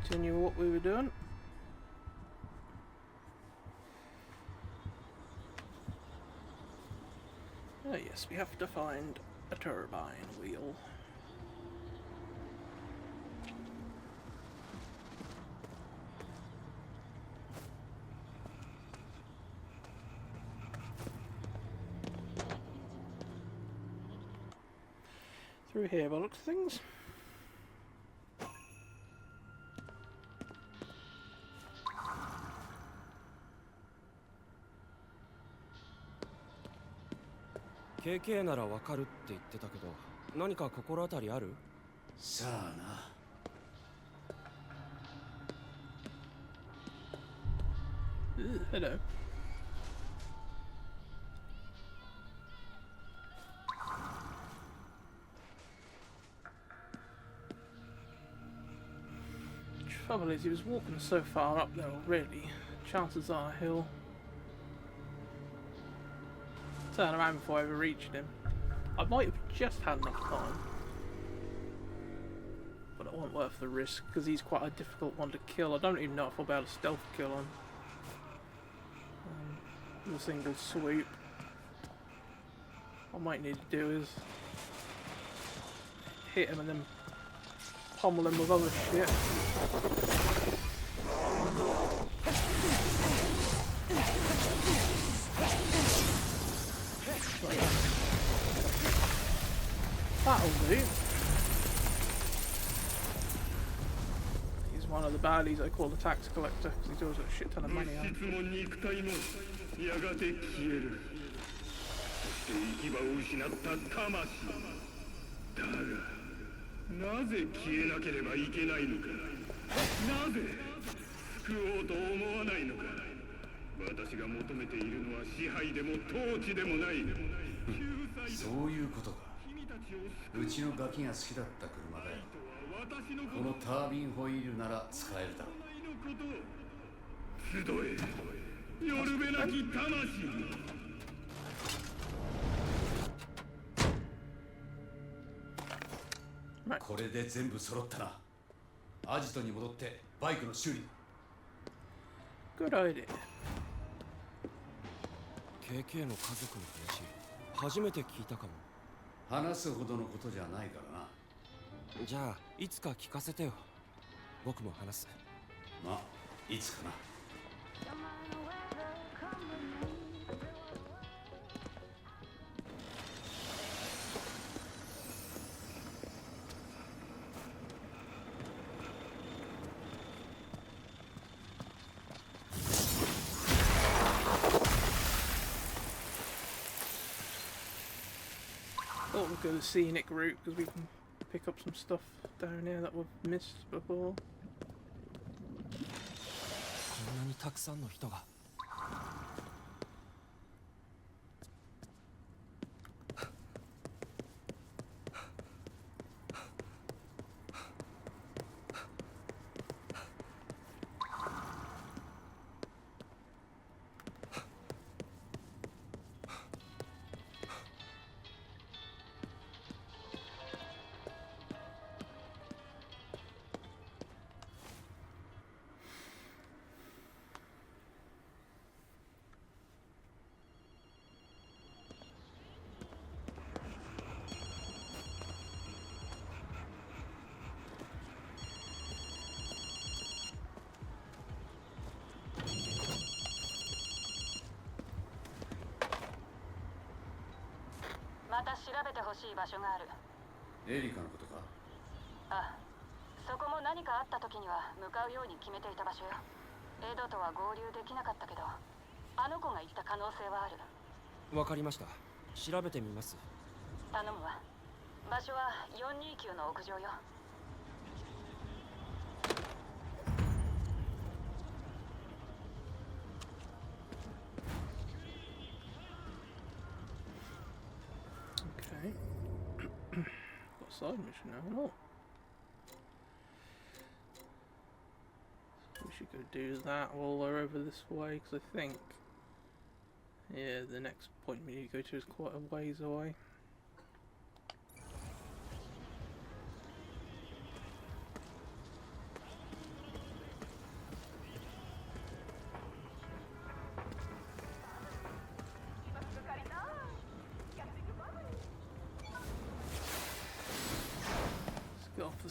Continue what we were doing. Oh yes, we have to find a turbine wheel. Through here by the looks of things. KK ならわかるって言ってたけど、何か心当たりある？さあな。Hello. Trouble is, he was walking so far up there already. Chances are he'll turn around before I ever reached him. I might have just had enough time, but it wasn't worth the risk because he's quite a difficult one to kill. I don't even know if I'll be able to stealth kill him with a single swoop. What I might need to do is hit him and then pummel him with other shit. That'll do. He's one of the baddies I call the tax collector because he deals with a shit ton of money out.そういうことか。うちのガキが好きだった車だよ。このタービンホイールなら使えるだろう。集え、よるべなき魂。これで全部揃ったな。アジトに戻ってバイクの修理。Good idea. KK の家族の話、初めて聞いたかも。話すほどのことじゃないからな。じゃあいつか聞かせてよ。僕も話す。まあいつかな。Thought we'd go the scenic route because we can pick up some stuff down here that we've missed before. こんなにたくさんの人が。また調べてほしい場所がある。エリカのことか？あ、そこも何かあった時には向かうように決めていた場所よ。エドとは合流できなかったけど、あの子が言った可能性はある。わかりました。調べてみます。頼むわ。場所は429の屋上よ。Got a side mission now and all. We should go do that while we're over this way, because I think, yeah, the next point we need to go to is quite a ways away.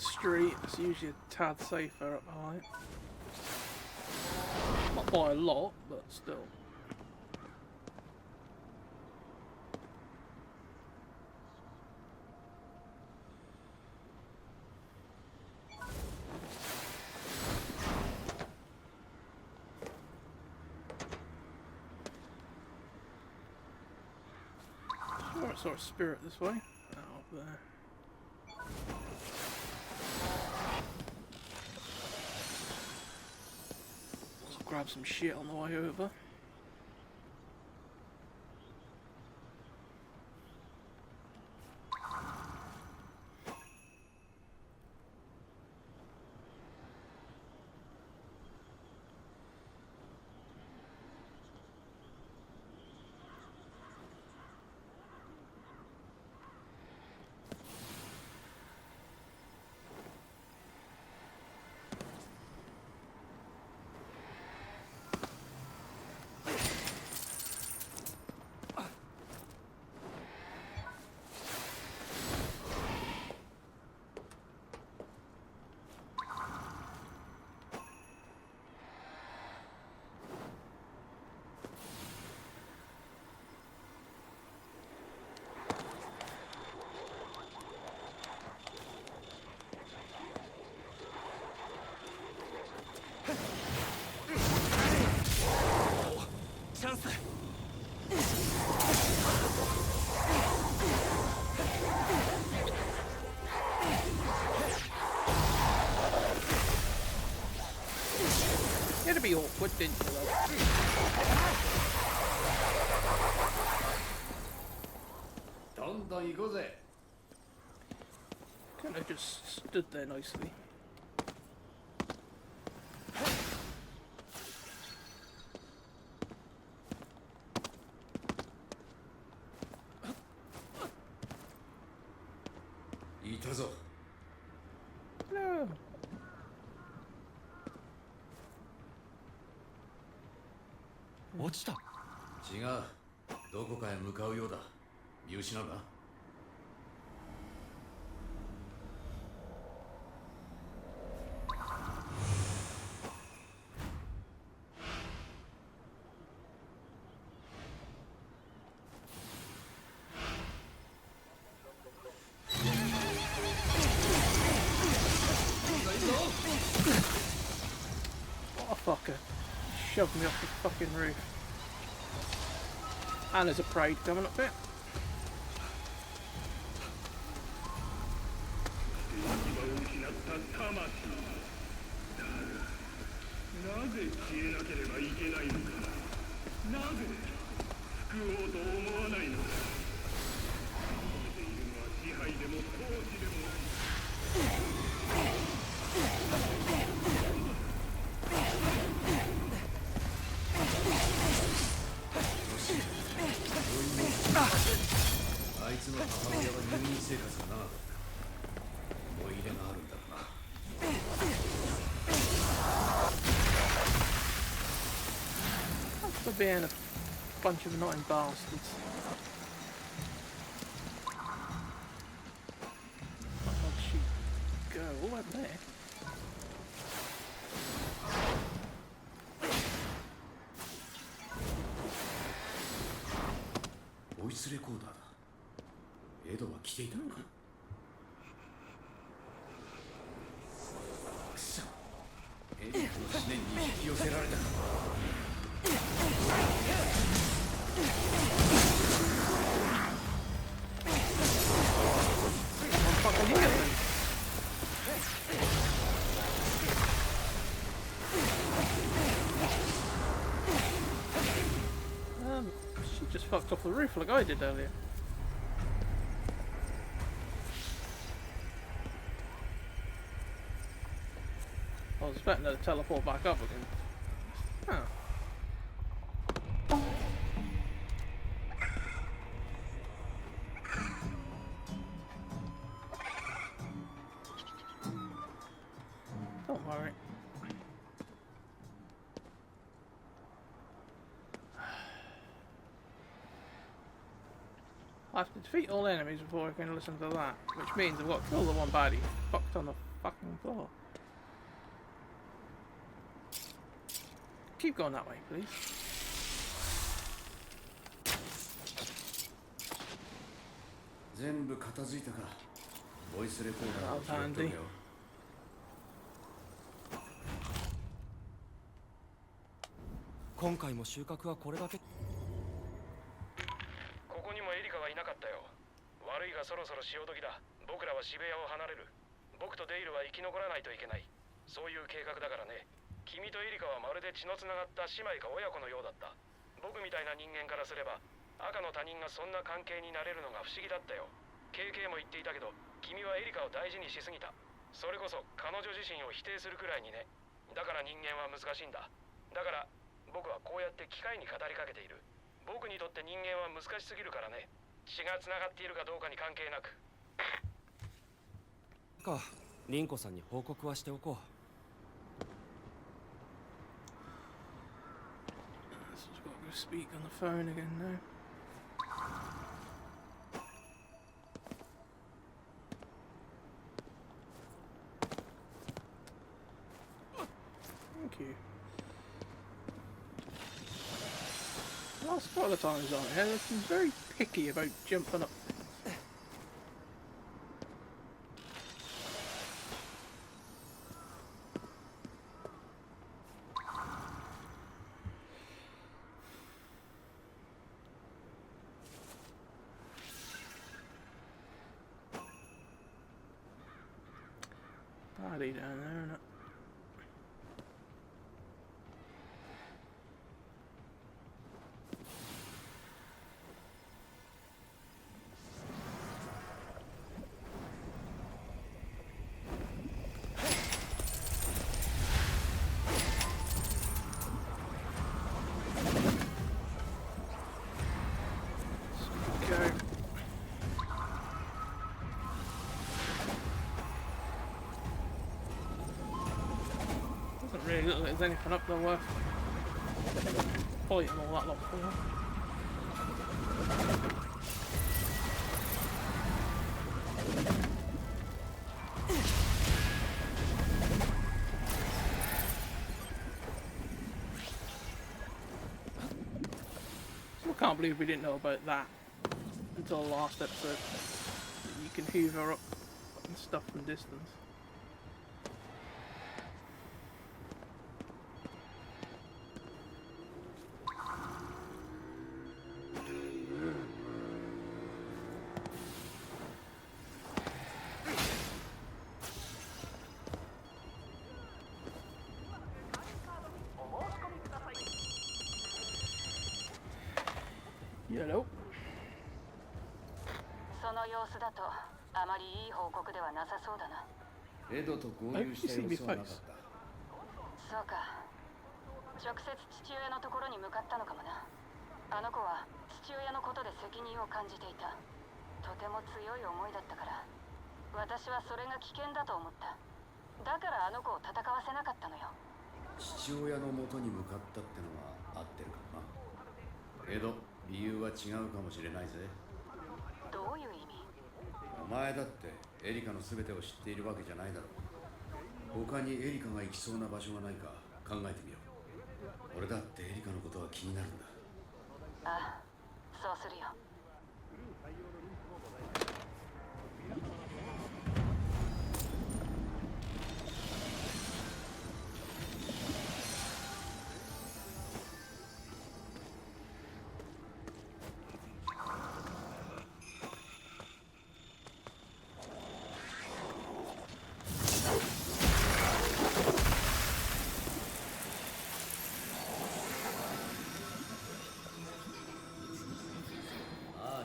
street. It's usually a tad safer up high. Not by a lot, but still. Sure, I saw a spirit this way. Oh, up there. I'll grab some shit on the way over. It'd be awkward, didn't you, though? Couldn't have just stood there nicely. No. 落ちた。違う。どこかへ向かうようだ。見失うな。What a fucker. Shoved me off the fucking roof. And there's a parade coming up there. For being a bunch of annoying bastards. Where did she go? All over there. Voice recorder だ。エドは来ていたのか。くそ。エドの思念に引き寄せられた。She just fucked off the roof like I did earlier. I was expecting her to teleport back up again. Oh. Don't worry. I have to defeat all enemies before I can listen to that, which means I've got to kill the one baddie fucked on the fucking floor. Keep going that way, please.全部片付いたか。ボイスレコーダーを That was 拾っとけ handy. よ。今回も収穫はこれだけ。ここにもエリカはいなかったよ。悪いがそろそろ潮時だ。僕らは渋谷を離れる。僕とデイルは生き残らないといけない。そういう計画だからね。君とエリカはまるで血のつながった姉妹か親子のようだった。僕みたいな人間からすれば赤の他人がそんな関係になれるのが不思議だったよ。KK も言っていたけど、君はエリカを大事にしすぎた。それこそ彼女自身を否定するくらいにね。だから人間は難しいんだ。だから僕はこうやって機械に語りかけている。僕にとって人間は難しすぎるからね。血がつながっているかどうかに関係なく。リンコさんに報告はしておこう。So I've got to go speak on the phone again now. Thank you. Last couple of times on here, he's very picky about jumping up. Body down there, isn't it? Let's go. Doesn't really look like there's anything up there worth fighting all that lot for. Still can't believe we didn't know about that until the last episode. That you can hoover up and stuff from distance. Hello. その様子だとあまりいい報告ではなさそうだな。エドと合流した様子はなかった。そうか。直接父親のところに向かったのかもな。あの子は父親のことで責任を感じていた。とても強い思いだったから、私はそれが危険だと思った。だからあの子を戦わせなかったのよ。父親の元に向かったってのは合ってるかもな。けど理由は違うかもしれないぜ。どういう意味？お前だってエリカの全てを知っているわけじゃないだろう。他にエリカが行きそうな場所がないか考えてみよう。俺だってエリカのことは気になるんだ。ああ、そうするよ。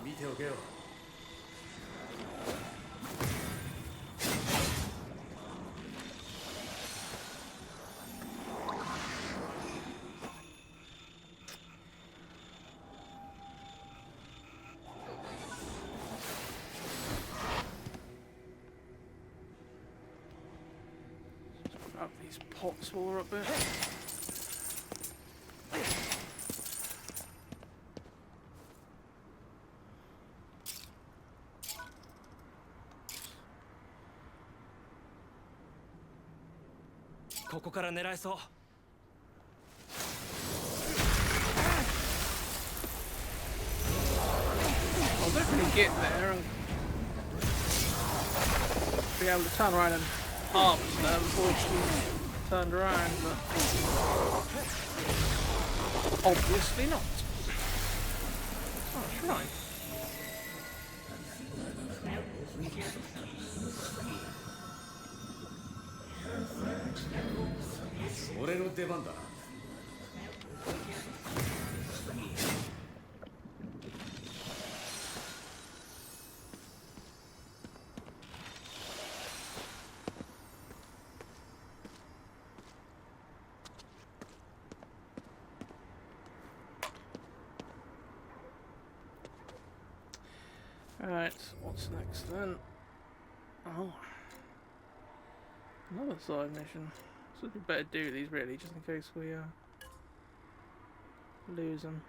見ておけよ。Grab these pots while we're up there. ここから狙えそう。 I'll definitely get there and be able to turn around and harvest them before she's turned around, but obviously not. Oh, shrine. 俺の出番だな。Alright, what's next then? Oh. Another side mission. So we better do these really, just in case we lose them.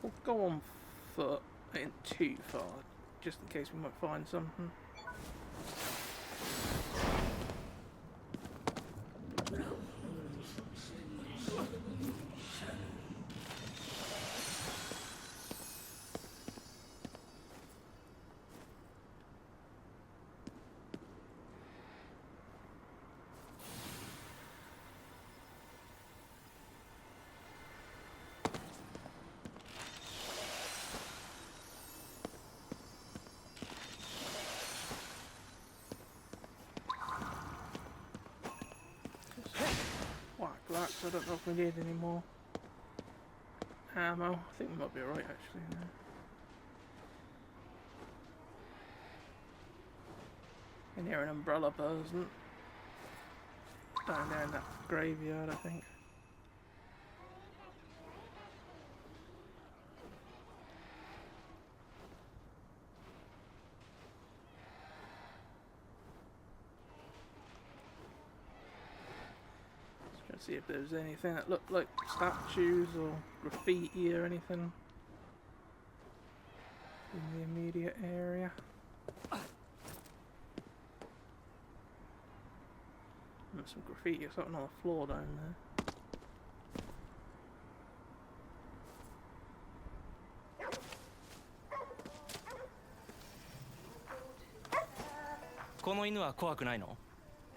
We'll go on foot, ain't too far, just in case we might find something. I don't know if we need any more ammo. I think we might be alright actually now. And here an umbrella person. Down there in that graveyard, I think. See if there's anything that looked like statues or graffiti or anything in the immediate area. There's some graffiti or something on the floor down there.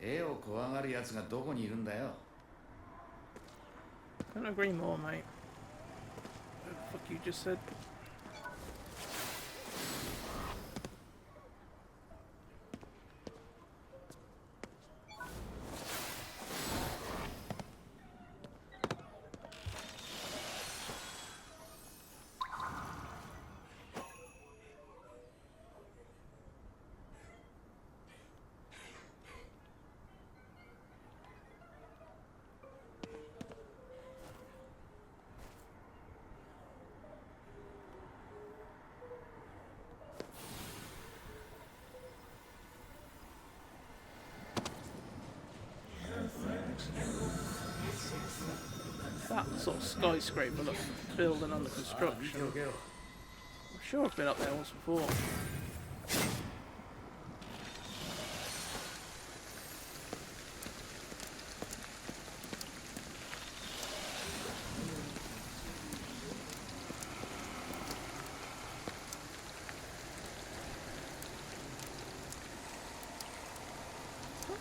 絵を怖がるやつがどこにいるんだよ。 Couldn't agree more, mate. What the fuck you just said? That sort of skyscraper looks building under construction. I'm sure I've been up there once before.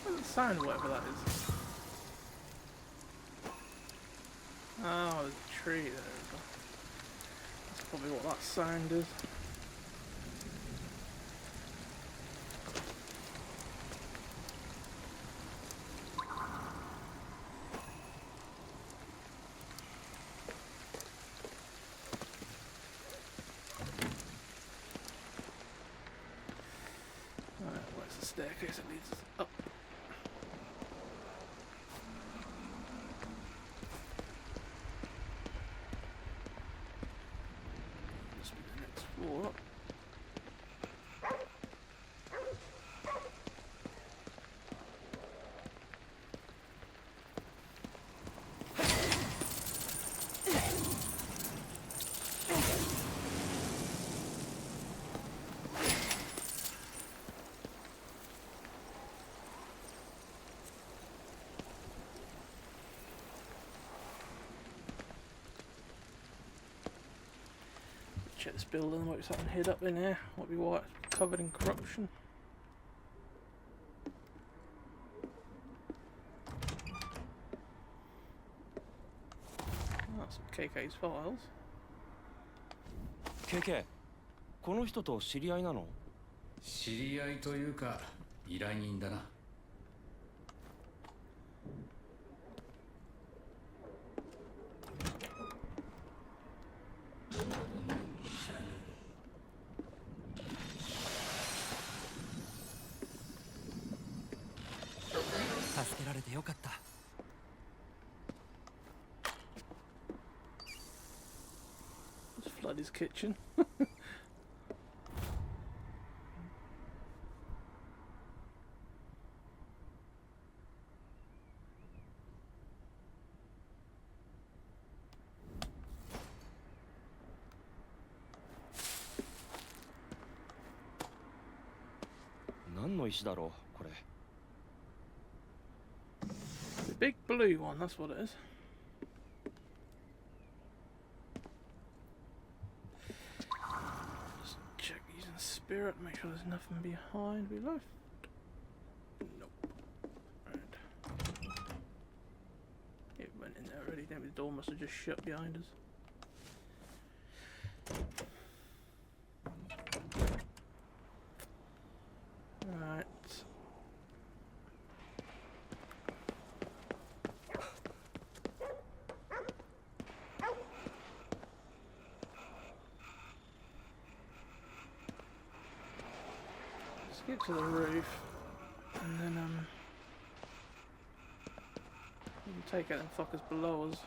That sound, whatever that is. Oh, there's a tree there. That's probably what that sound is. Alright, where's the staircase that leads us up? Floor. check this building. There might be something hid up in here. Might be what covered in corruption. That's some KK's files. KK この人と知り合いなの？知り合いというか依頼人だな。助けられてよかった。Let's flood his kitchen. The big blue one, that's what it is. Just check using spirit, make sure there's nothing behind we left. Nope. Right. It went in there already, then the door must have just shut behind us. Right. Let's get to the roof, and then we can take out them fuckers below us.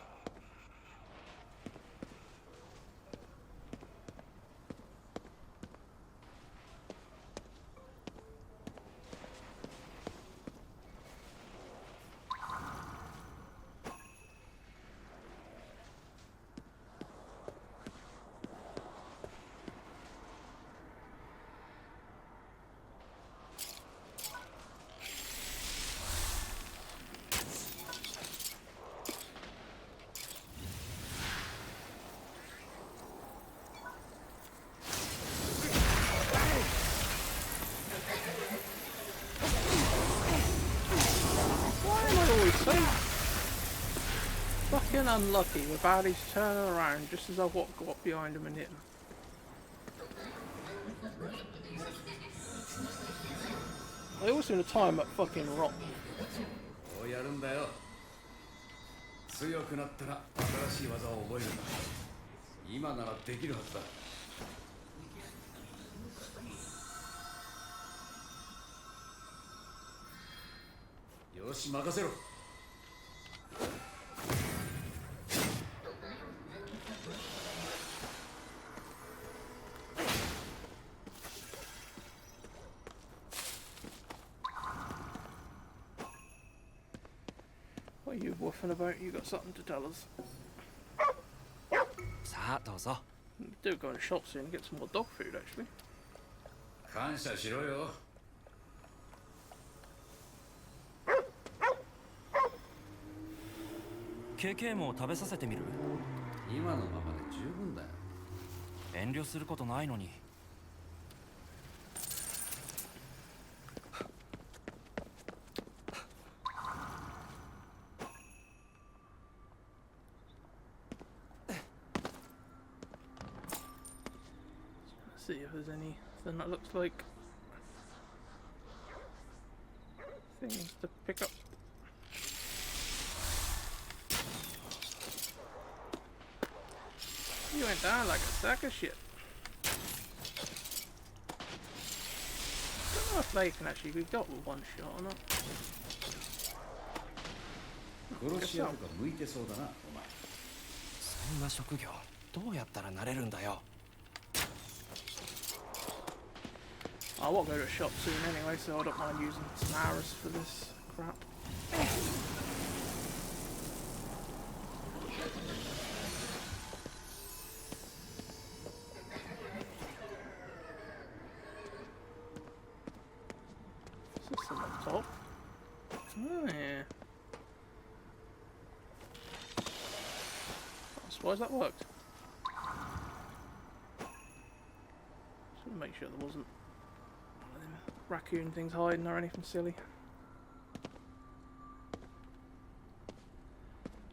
So fucking unlucky with Barry's turning around just as I walk up behind him and hit him. They always seem to time up fucking wrong. こうやるんだよ。強くなったら新しい技を覚えるんだ。今ならできるはずだ。よし、任せろ。What are you woofing about? You got something to tell us. さあどうぞ。 Do go in the shop soon and get some more dog food actually. 感謝しろよ。KK も食べさせてみる？今のままで十分だよ。遠慮することないのに。See if there's anything that looks like things to pick up. You went down like a sack of shit. I don't know if they can actually be got with one shot or not. 殺し屋とか向いてそうだな、お前。そんな職業どうやったらなれるんだよ。I won't go to a shop soon anyway, so I don't mind using some arrows for this crap. System up top. Oh yeah. I'm surprised that worked. make sure there wasn't one of them raccoon things hiding or anything silly.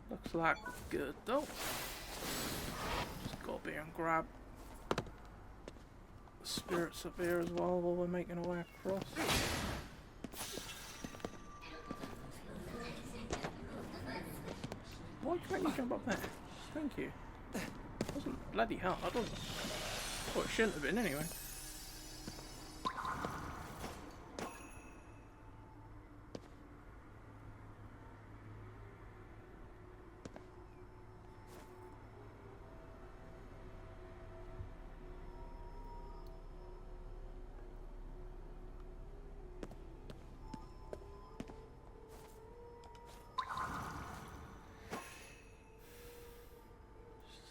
Looks like we're good though. Just go up here and grab the spirits up here as well while we're making our way across. Why can't you jump up there? Thank you. It wasn't bloody hard, was it? Well, it shouldn't have been anyway.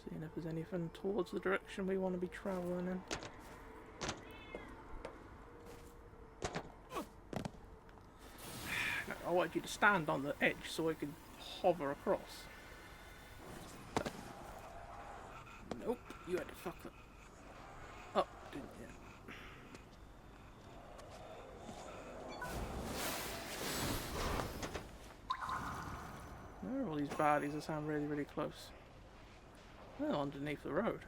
Seeing if there's anything towards the direction we want to be travelling in. No, I wanted you to stand on the edge so I could hover across. Nope, you had to fuck it up, didn't you? Where are all these baddies that sound really, really close? They're underneath the road.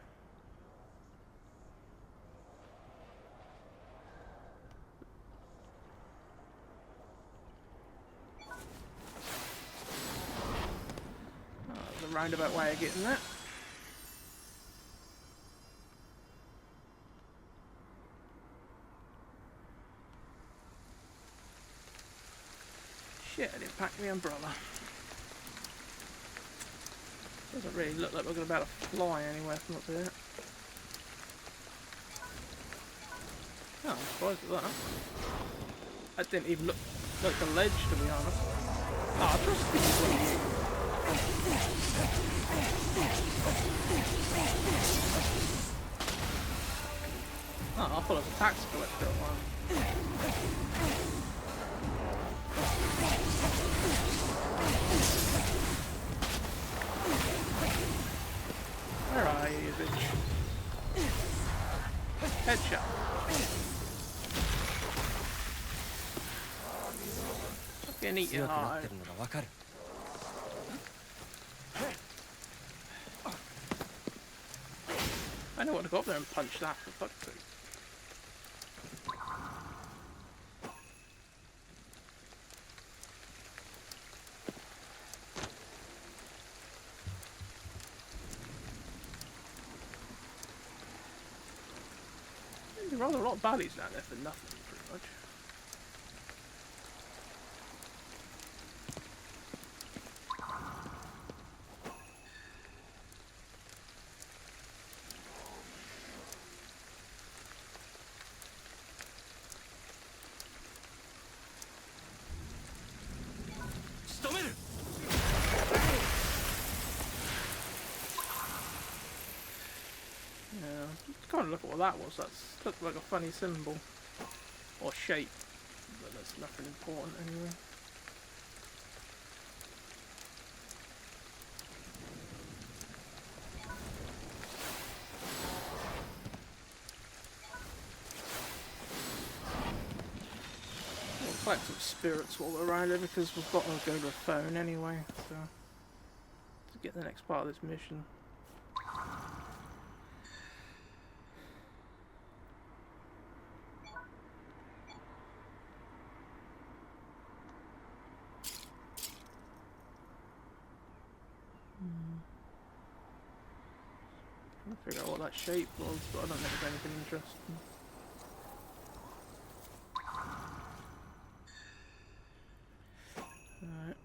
Oh, there's a roundabout way of getting that. Shit, I didn't pack the umbrella. Doesn't really look like we're going to be able to fly anywhere from up here. Oh, I'm surprised at that. That didn't even look like a ledge, to be honest. Oh, I trust this is what Oh, I thought it was a tax collector at one. Where are you, you bitch? Headshot. Fucking eat your heart. I know what to go up there and punch that for fuck's sake. Rather a lot of baddies down there for nothing, pretty much. Yeah, kind of look at what that was. That looked like a funny symbol or shape, but that's nothing important anyway. We'll collect some spirits while we're around here because we've got to go to the phone anyway. So to get the next part of this mission. Trying to figure out what that shape was, but I don't think it's anything interesting. Alright.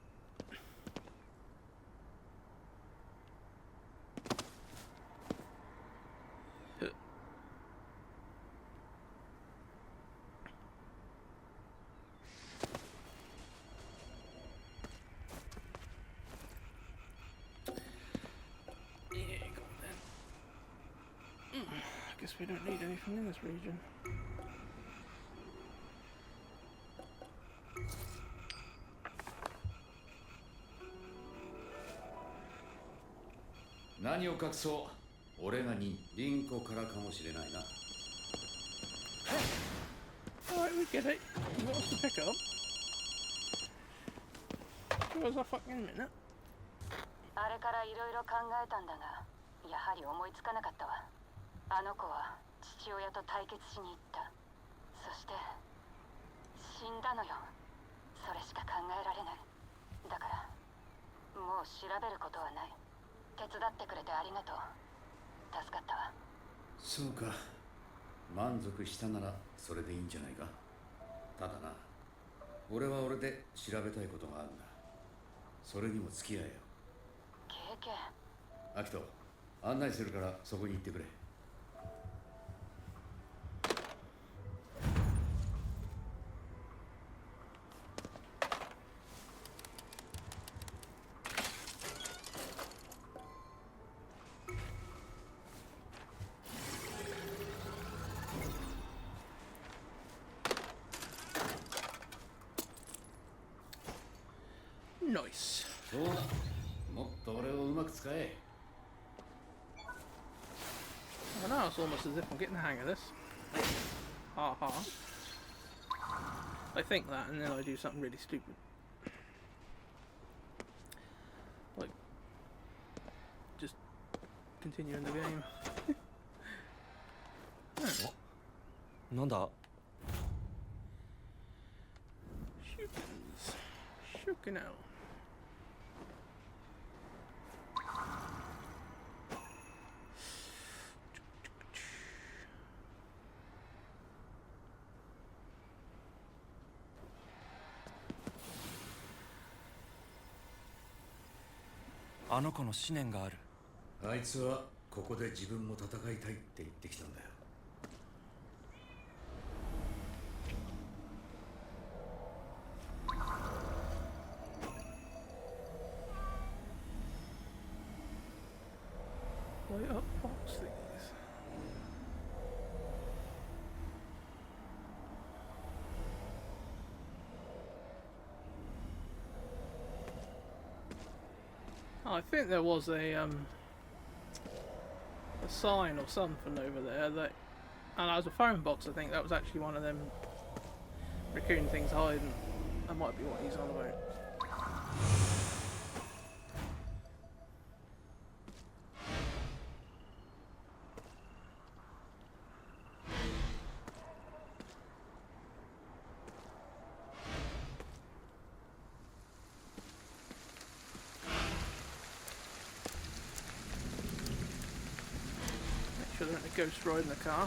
I guess we don't need anything in this region.何を隠そう、俺がリンコからかもしれないな。You get it? What else to pick up? Give us a fucking minute. あれからいろいろ考えたんだが、やはり思いつかなかったわ。あの子は父親と対決しに行った。そして死んだのよ。それしか考えられない。だからもう調べることはない。手伝ってくれてありがとう。助かったわ。そうか。満足したならそれでいいんじゃないか。ただな、俺は俺で調べたいことがあるんだ。それにも付き合えよ。経験。アキト、案内するからそこに行ってくれ。Nice. そうだ、もっと俺をうまく使え。I know, it's almost as if I'm getting the hang of this. Ha ha. I think that and then I do something really stupid. Like, just continuing the game. なんだ Shookins. Shookin' out. あの子の思念がある。あいつはここで自分も戦いたいって言ってきたんだよ。Light up box things. Oh, I think there was a sign or something over there that, and that was a phone box. I think that was actually one of them raccoon things hiding. That might be what he's on about. Sure there ain't a ghost ride in the car.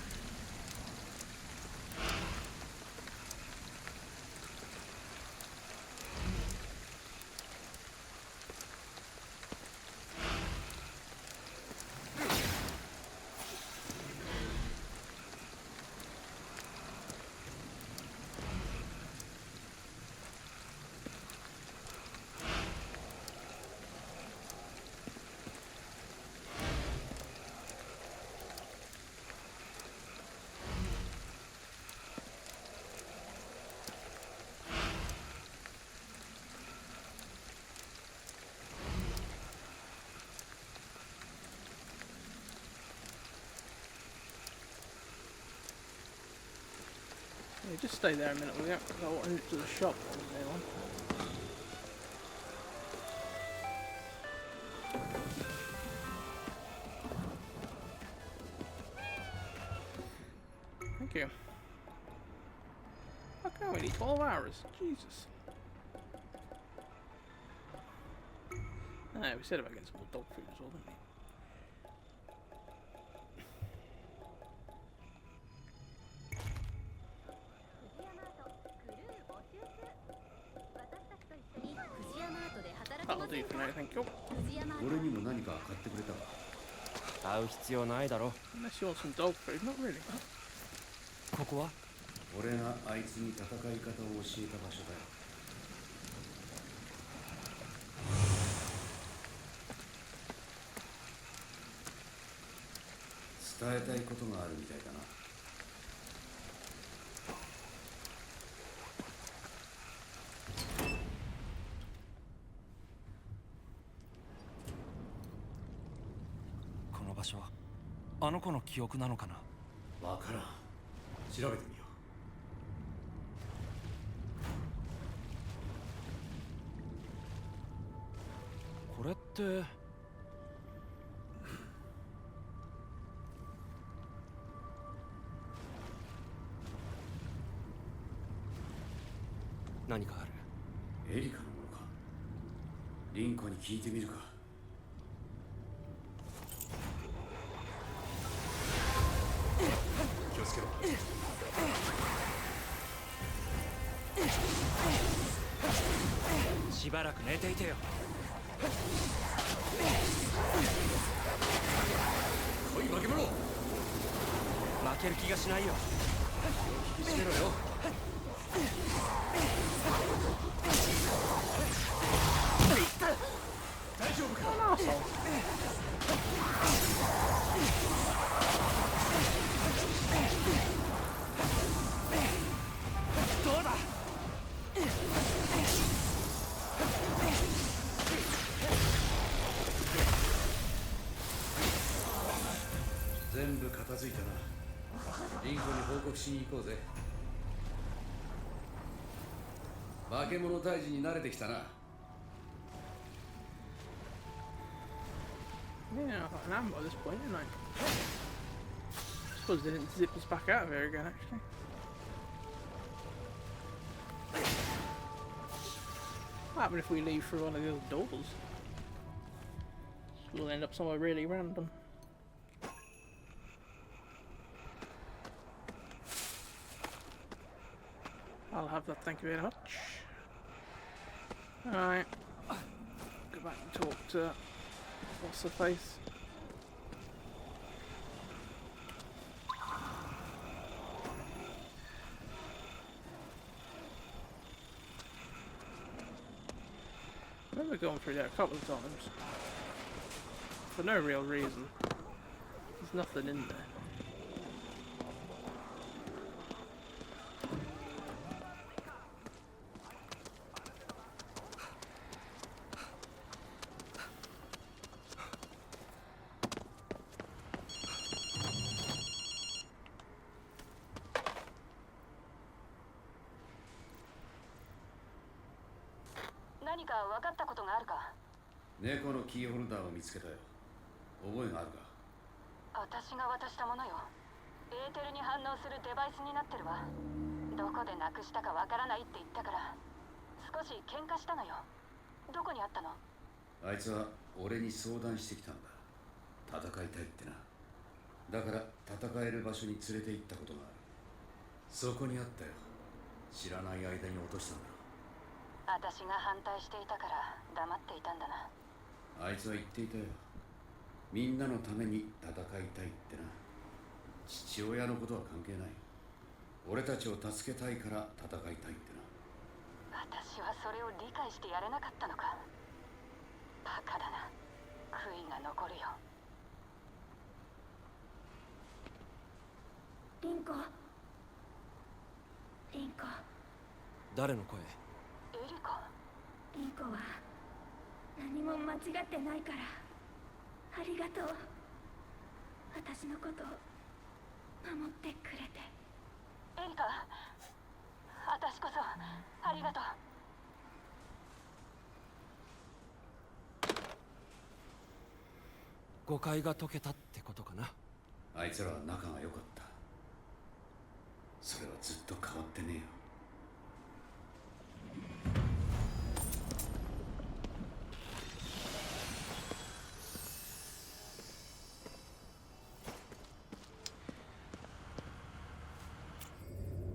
Yeah, just stay there a minute, will you? I want to the shop from there on. Thank you. Fucking hell, we need 12 hours. Jesus. Ah, we said about getting some more dog food as well, didn't we? That'll do for now, thank you. 俺にも何か買ってくれたか。会う必要ないだろ。 Unless you want some dog food, not really. ここは俺があいつに戦い方を教えた場所だよ。伝えたいことがあるみたいだな。この場所はあの子の記憶なのかな。わからん。調べてみよこれって何かある？エリカのものか。リンコに聞いてみるか。気をつけろ。しばらく寝ていてよ。おい化け物、負ける気がしないよ。引き締めろよ。大丈夫か。どうだ。全部片付いたな。リンコに報告しに行こうぜ。化け物退治に慣れてきたな。Yeah, I've got an ammo at this point, didn't I? Suppose they didn't zip us back out of here again, actually. What happens if we leave through one of the other doors? We'll end up somewhere really random. I'll have that, thank you very much. Alright. Go back and talk to... what's the face? I remember going through there a couple of times. For no real reason. There's nothing in there.何か分かったことがあるか？猫のキーホルダーを見つけたよ。覚えがあるか？私が渡したものよ。エーテルに反応するデバイスになってるわ。どこでなくしたか分からないって言ったから少し喧嘩したのよ。どこにあったの？あいつは俺に相談してきたんだ。戦いたいってな。だから戦える場所に連れて行ったことがある。そこにあったよ。知らない間に落としたんだろ。私が反対していたから黙っていたんだな。あいつは言っていたよ。みんなのために戦いたいってな。父親のことは関係ない。俺たちを助けたいから戦いたいってな。私はそれを理解してやれなかったのか。バカだな。悔いが残るよ。リンコ。リンコ。誰の声？エリカ。リンコは何も間違ってないからありがとう。私のことを守ってくれて。エリカ、私こそありがとう。誤解が解けたってことかな。あいつらは仲が良かった。それはずっと変わってねえよ。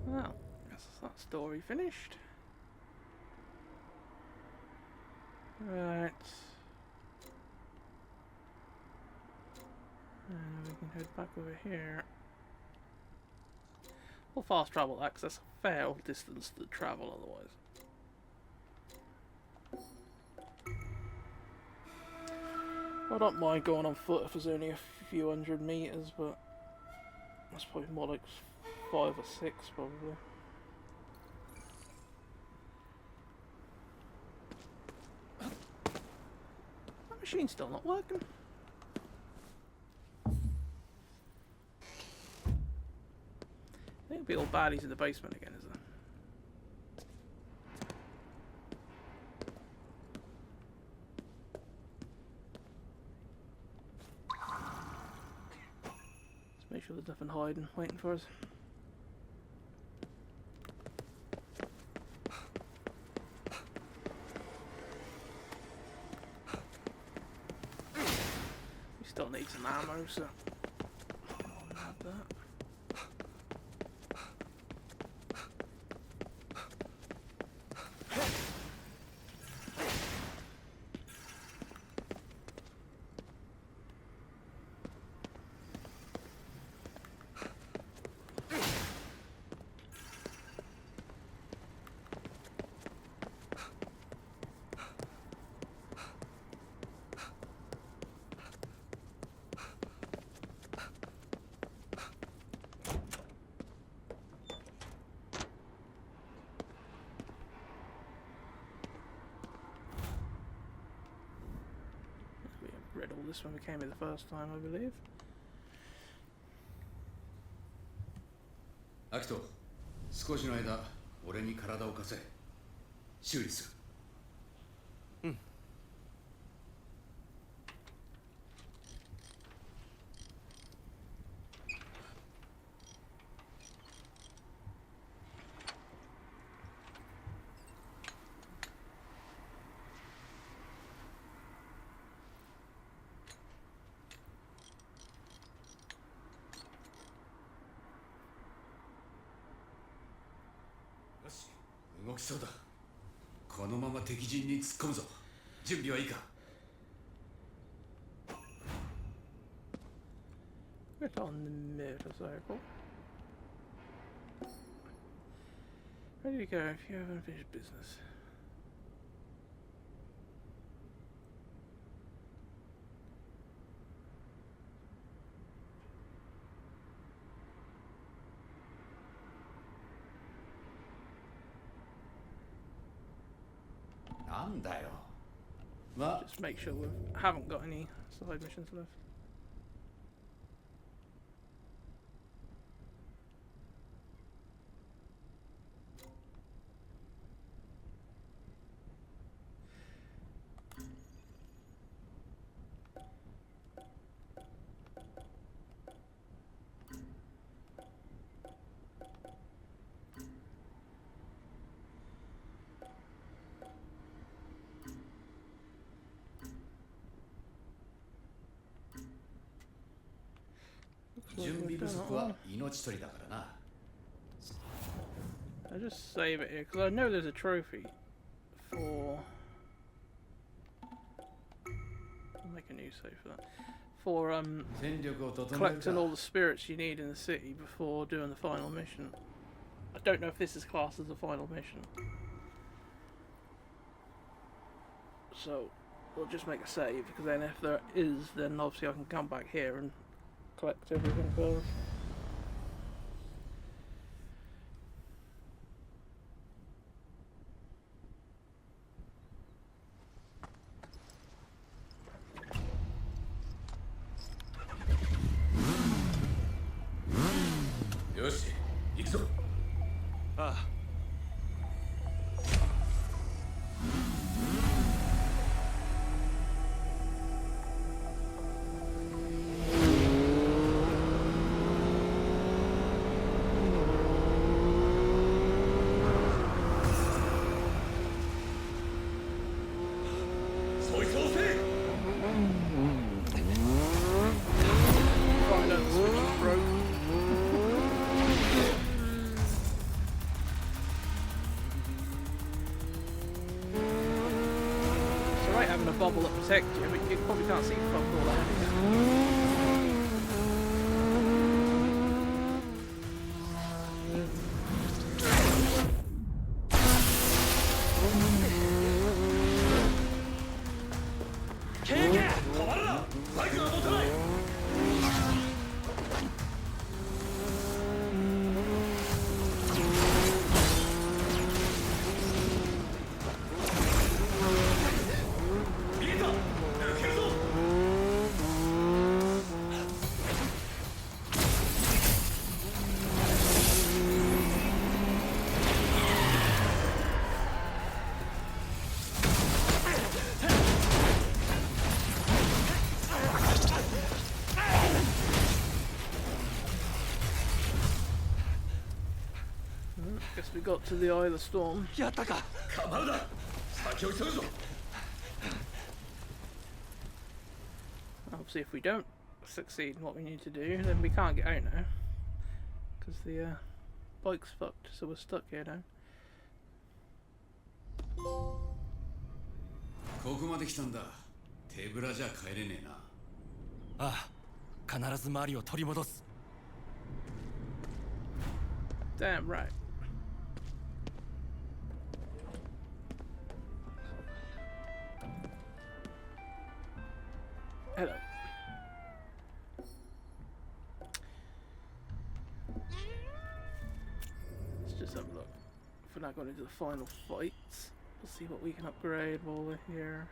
Well, I guess that's that story finished. Right. And we can head back over here. We'll fast travel that, 'cause that's a fair distance to travel otherwise. I don't mind going on foot if it's only a few hundred meters, but that's probably more like 5 or 6 probably. That machine's still not working. I think it'll be all baddies in the basement again, is there? sure there's nothing hiding, waiting for us. We still need some ammo, so I'll have that. Read all this when we came here the first time, I believe. アキト、少しの間俺に体を貸せ。修理する。よし、動きそうだ。このまま敵陣に突っ込むぞ。準備はいいか？ Get on the motorcycle. Ready to go if you have unfinished business. Just make sure we haven't got any side missions left. I just save it here because I know there's a trophy for. I'll make a new save for that. For collecting all the spirits you need in the city before doing the final mission. I don't know if this is classed as a final mission. So we'll just make a save because then if there is, then obviously I can come back here and collect everything first. Having a bubble that protects you, but you probably can't see fuck all that. we got to the Eye of the Storm. やったか。カバルだ。先を急ぐぞ。 Obviously, if we don't succeed in what we need to do, then we can't get out now. Because the bike's fucked, so we're stuck here now. ここまで来たんだ。手ぶらじゃ帰れねえな。ああ、必ずマリを取り戻す。 Damn right. Hello. Let's just have a look. If we're not going into the final fights, we'll see what we can upgrade while we're here.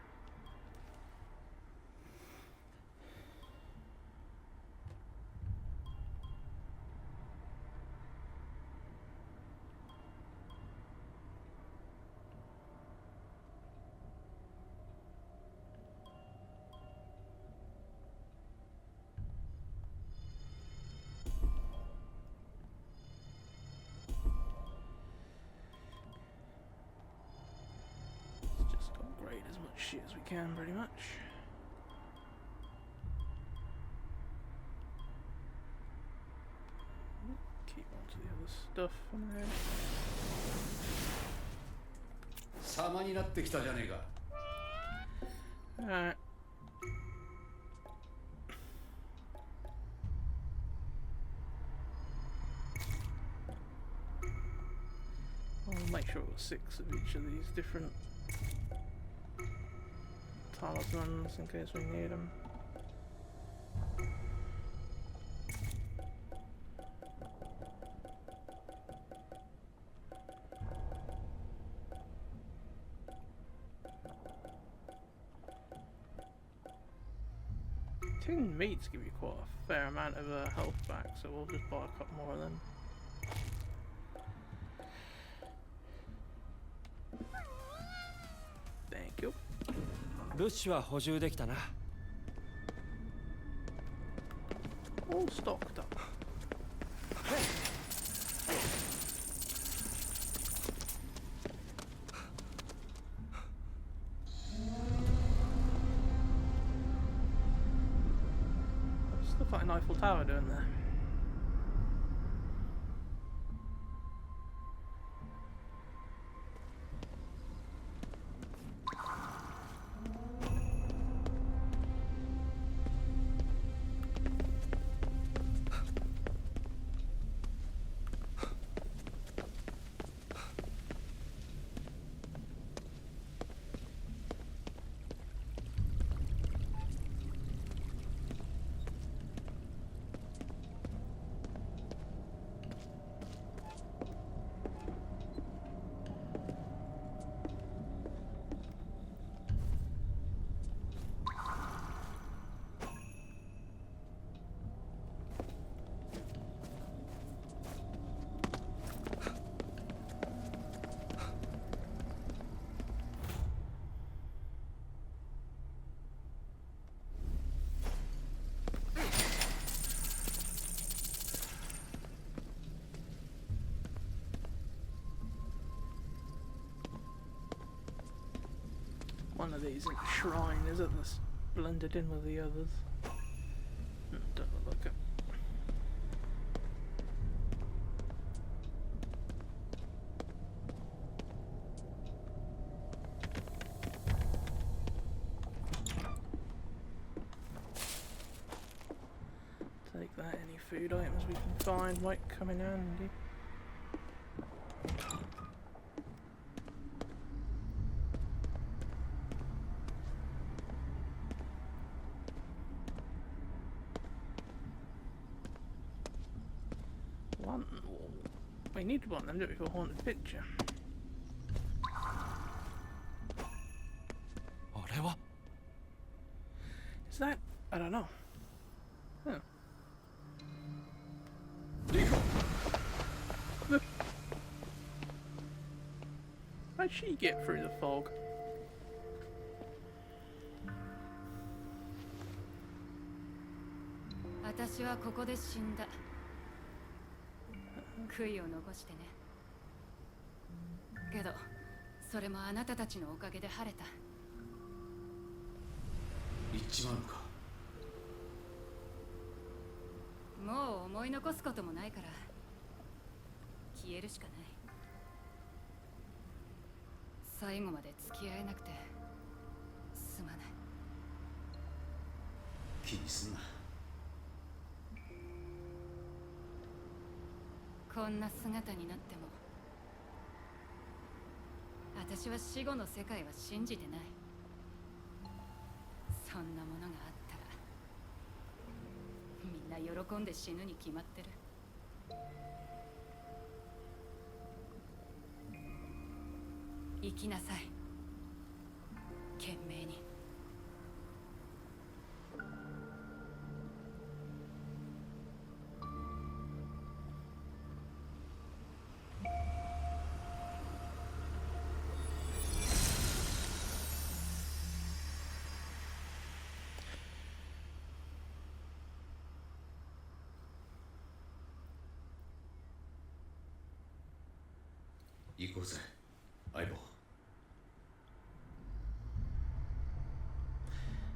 As much shit as we can, pretty much. Keep on to the other stuff from there. 様になってきたじゃねえか。Alright. I'll make sure I've got 6 of each of these different talismans in case we need them. Tin meats give you quite a fair amount of health back, so we'll just buy a couple more of them. Thank you. 物資は補充できたな。 All stocked up. What's the fucking Eiffel Tower doing there? One of these in the shrine, is it? That's blended in with the others. Don't look at. Take that. Any food items we can find might come in handy. We need one of them, don't we, for a haunted picture? あれは Is that? I don't know. Huh. How'd she get through the fog?私はここで死んだ。悔いを残してね。けど、それもあなたたちのおかげで晴れた。行っちまうのか。もう思い残すこともないから消えるしかない。最後まで付き合えなくてすまない。気にすんな。こんな姿になっても私は死後の世界は信じてない。そんなものがあったらみんな喜んで死ぬに決まってる。生きなさい、懸命に。行こうぜ、相棒。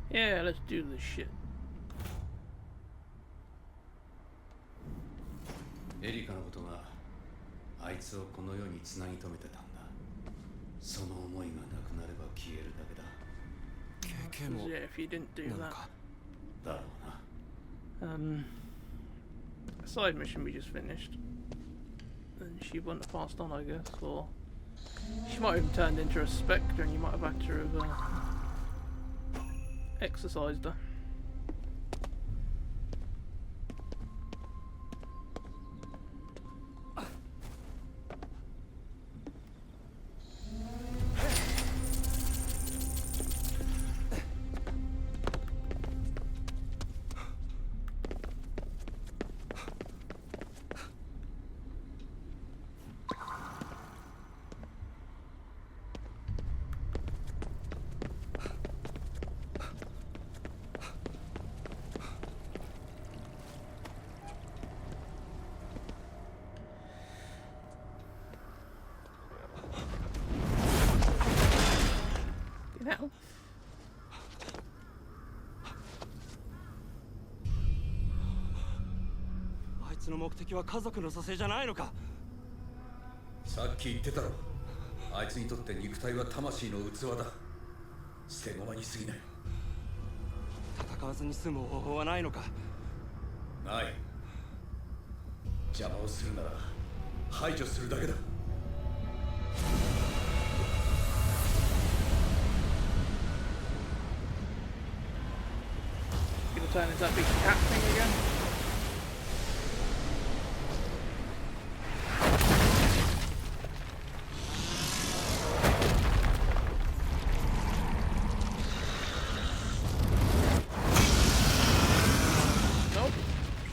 Yeah, let's do this shit. エリカのことがあいつをこの世につなぎ止めてたんだ。その思いがなくなれば消えるだけだ。経験も Yeah, if you didn't do なの that. か。だろうな。Side mission we just finished. And she wouldn't have passed on, I guess, or she might have turned into a spectre and you might have had to have exercised her. Now. あいつの目的は家族の蘇生じゃないのか。さっき言ってたろ。あいつにとって肉体は魂の器だ。捨て駒に過ぎない。戦わずに済む方法はないのか。ない。邪魔をするなら排除するだけだ。Gonna turn into that big cat thing again. Nope.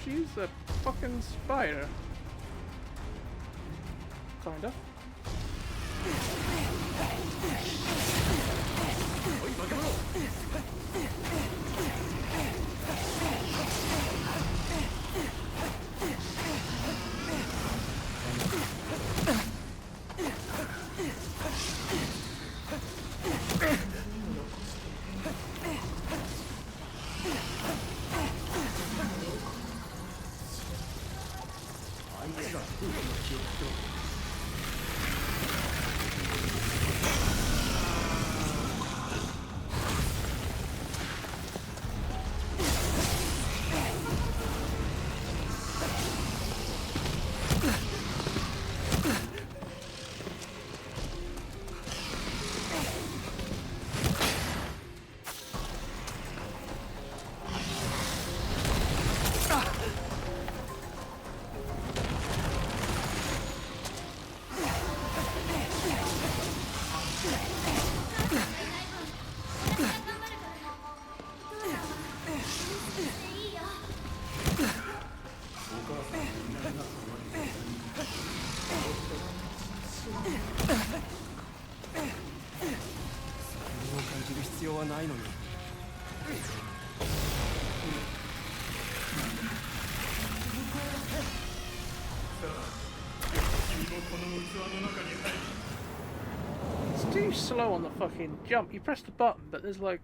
She's a fucking spider. Kinda. too slow on the fucking jump. You press the button, but there's like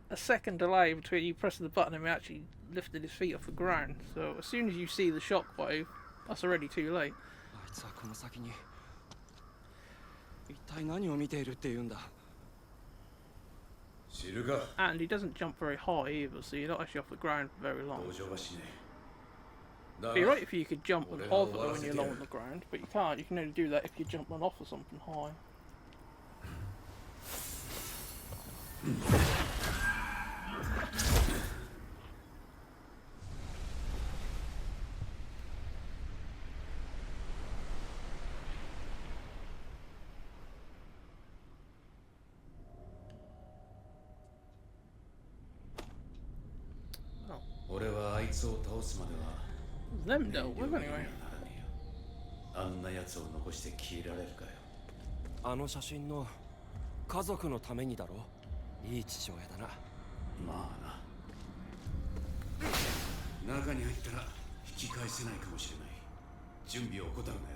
a second delay between you pressing the button and him actually lifting his feet off the ground. So as soon as you see the shockwave, that's already too late. あいつはこの先に一体何を見ているって言うんだ。知るか。 And he doesn't jump very high either, so you're not actually off the ground for very long. 同情はしねえ。 It'd be right if you could jump and hover when you're low on the ground, but you can't. You can only do that if you jump on off of something high. Oh. 俺はあいつを倒すまでは Them dealt with anyway. あんな奴を残して消えられるかよ。あの写真の家族のためにだろ。いい父親だな。まあな。中に入ったら引き返せないかもしれない。準備を怠るなよ。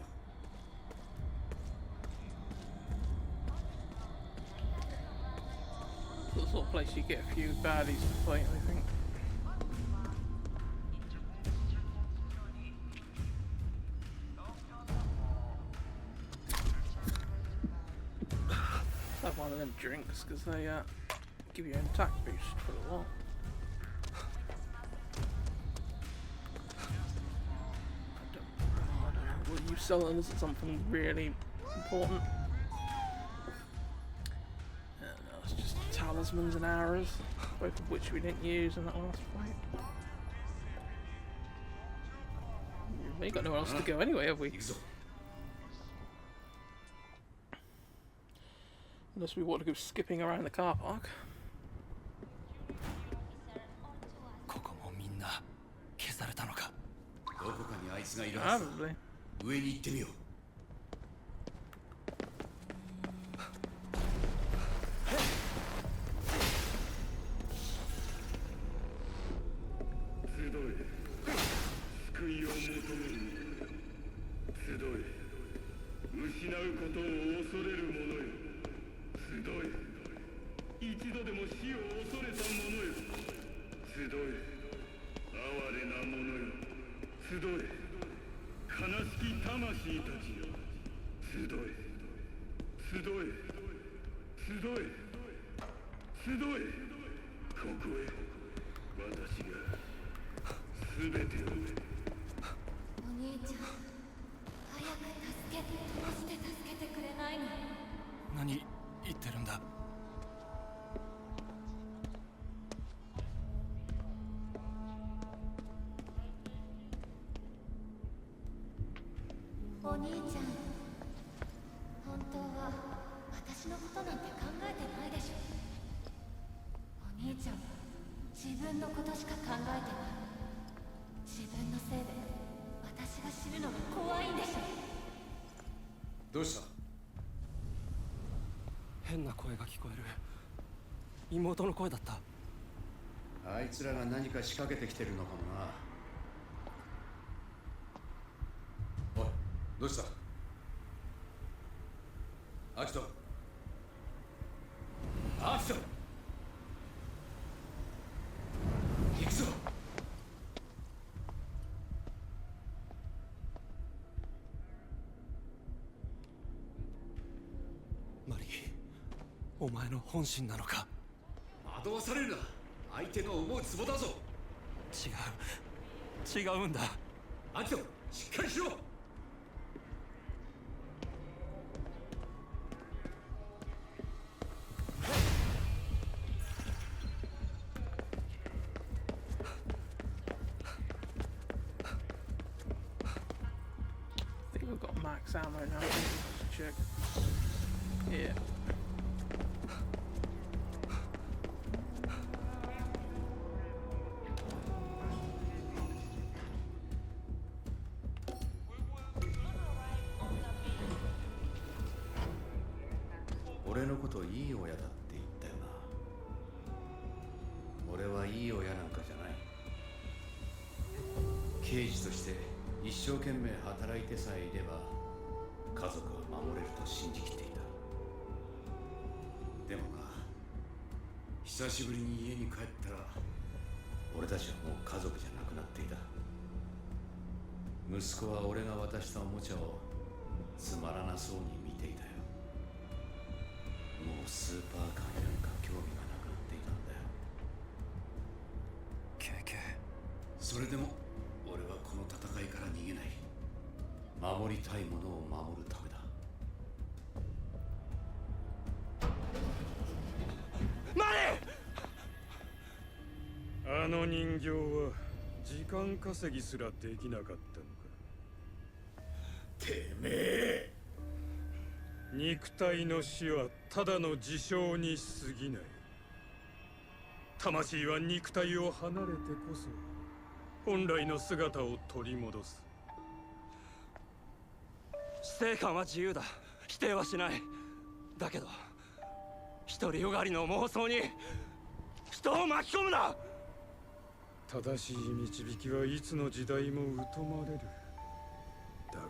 It's the sort of place you get a few baddies to fight, I think. Have one of them drinks because they give you an attack boost for a while. I don't will you sell them as something really important? No, it's just talismans and arrows, both of which we didn't use in that last fight. We ain't got nowhere else to go anyway, have we? Unless we want to go skipping around the car park. ここもみんな消されたのか。どこかにあいつがいるはずだ。 Probably. 上に行ってみよう。何言ってるんだ。お兄ちゃん、本当は私のことなんて考えてないでしょ。お兄ちゃんは自分のことしか考えてない。自分のせいで私が死ぬのが怖いんでしょ。どうした？変な声が聞こえる。妹の声だった。あいつらが何か仕掛けてきてるのかもな。おい、どうした？アキト。アキト。行くぞ。マリー、お前の本心なのか。惑わされるな。相手の思うツボだぞ。違うんだ。アキト、しっかりしろ。I think we've got max ammo now. Let's check. Yeah.俺のこといい親だって言ったよな。俺はいい親なんかじゃない。刑事として一生懸命働いてさえいれば家族は守れると信じきっていた。でもな、久しぶりに家に帰ったら俺たちはもう家族じゃなくなっていた。息子は俺が渡したおもちゃをつまらなそうに見ていたよ。もうスーパーカーになんか興味がなくなっていたんだよ。ケイケイ。それでも俺はこの戦いから逃げない。守りたいものを守るためだ。あの人形は時間稼ぎすらできなかったのか。てめえ。肉体の死はただの事象に過ぎない。魂は肉体を離れてこそ本来の姿を取り戻す。死生観は自由だ。否定はしない。だけど独りよがりの妄想に人を巻き込むな。正しい導きはいつの時代も疎まれる。だが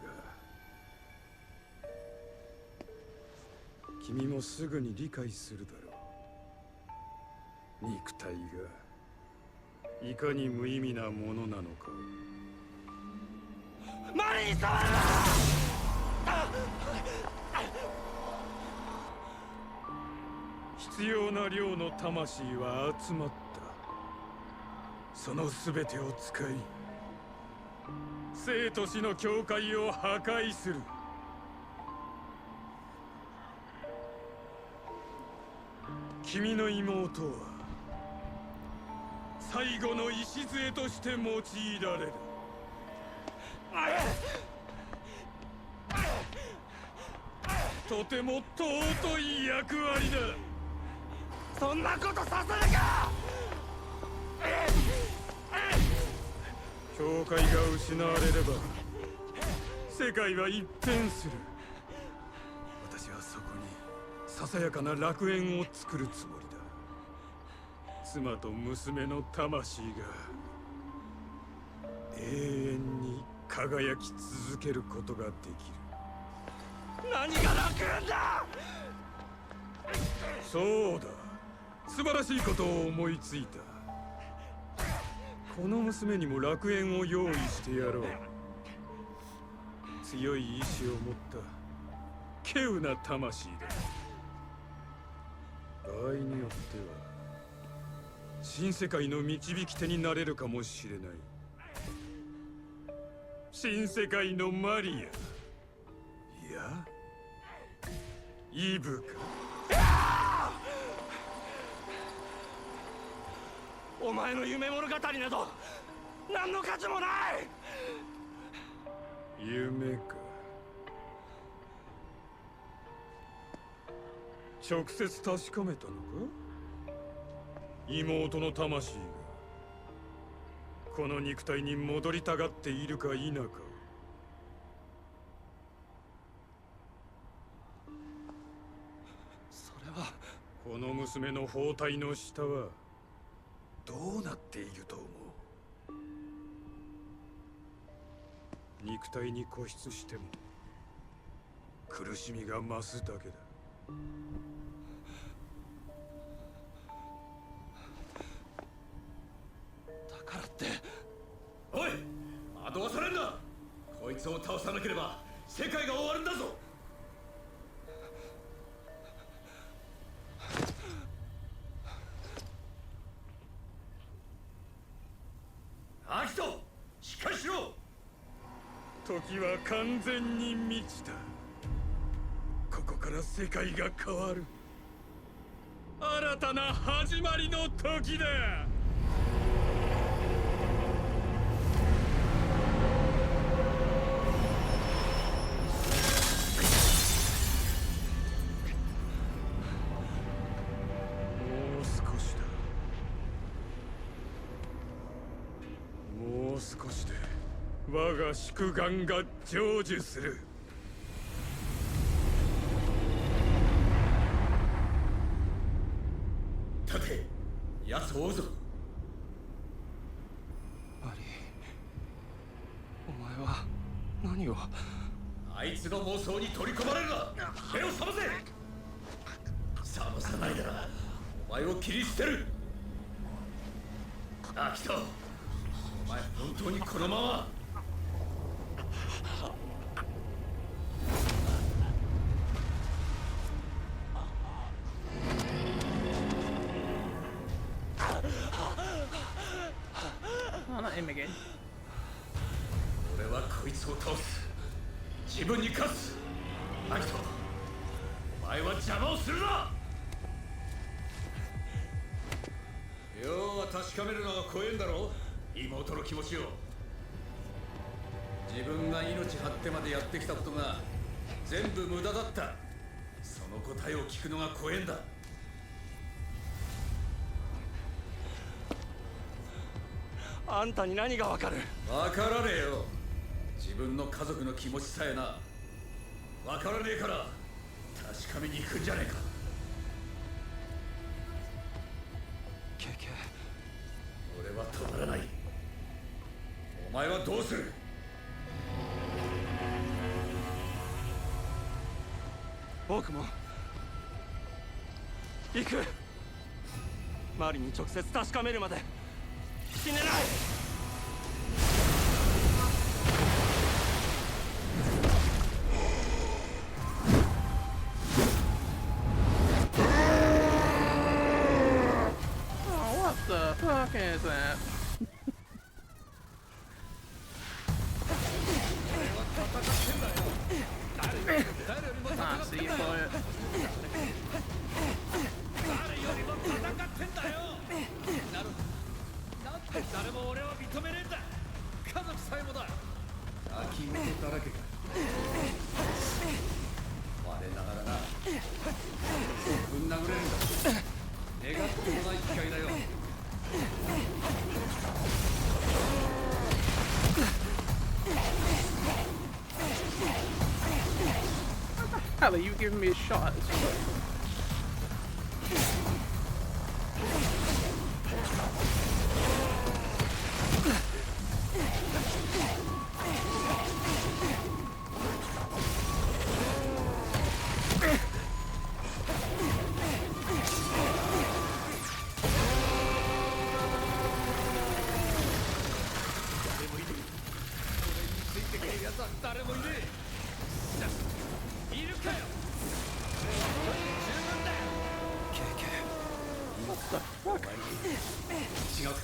君もすぐに理解するだろう。肉体がいかに無意味なものなのか。マリに触るな。必要な量の魂は集まった。その全てを使い生と死の境界を破壊する。君の妹は最後の礎として用いられる。とても尊い役割だ。そんなことさせるか。境界が失われれば世界は一変する。私はそこにささやかな楽園を作るつもりだ。妻と娘の魂が永遠に輝き続けることができる。何が楽園だ。そうだ、素晴らしいことを思いついた。この娘にも楽園を用意してやろう。強い意志を持った稀有な魂だ。場合によっては新世界の導き手になれるかもしれない。新世界のマリア、いやイブか。お前の夢物語など何の価値もない。夢か。直接確かめたのか。妹の魂がこの肉体に戻りたがっているか否か。それはこの娘の包帯の下はどうなっていると思う。肉体に固執しても苦しみが増すだけだ。だからって。おい、惑わされんな。こいつを倒さなければ世界が終わるんだぞ。アキト、しっかりしろ。時は完全に満ちた。ここから世界が変わる。新たな始まりの時だ。もう少しだ。もう少しで我が宿願が成就する。立て、奴を追うぞ。マリー、お前は何を。あいつの妄想に取り込まれるな。目を覚ませ。騙さないならお前を切り捨てる。アキト、お前本当にこのまま。Oh, not him again. 俺はこいつを倒す。自分に勝つ。アキト、お前は邪魔をするな。要は確かめるのが怖えんだろ、妹の気持ちを。自分が命張ってまでやってきたことが全部無駄だった。その答えを聞くのが怖えんだ。あんたに何がわかる？わからねえよ。自分の家族の気持ちさえな。わからねえから確かめに行くんじゃねえか。ケケ、俺は止まらない。お前はどうする？僕も行く。マリに直接確かめるまで死ねない。Oh, what the fuck is that? Ah, see you for it. 誰も俺を認めねえんだ。家族さえもだ。泣き言だらけか。我ながらな、ぶん殴れるんだ。願ってもない機会だよ。Hell, are you giving me a shot at this one? What the fuck? 違うか。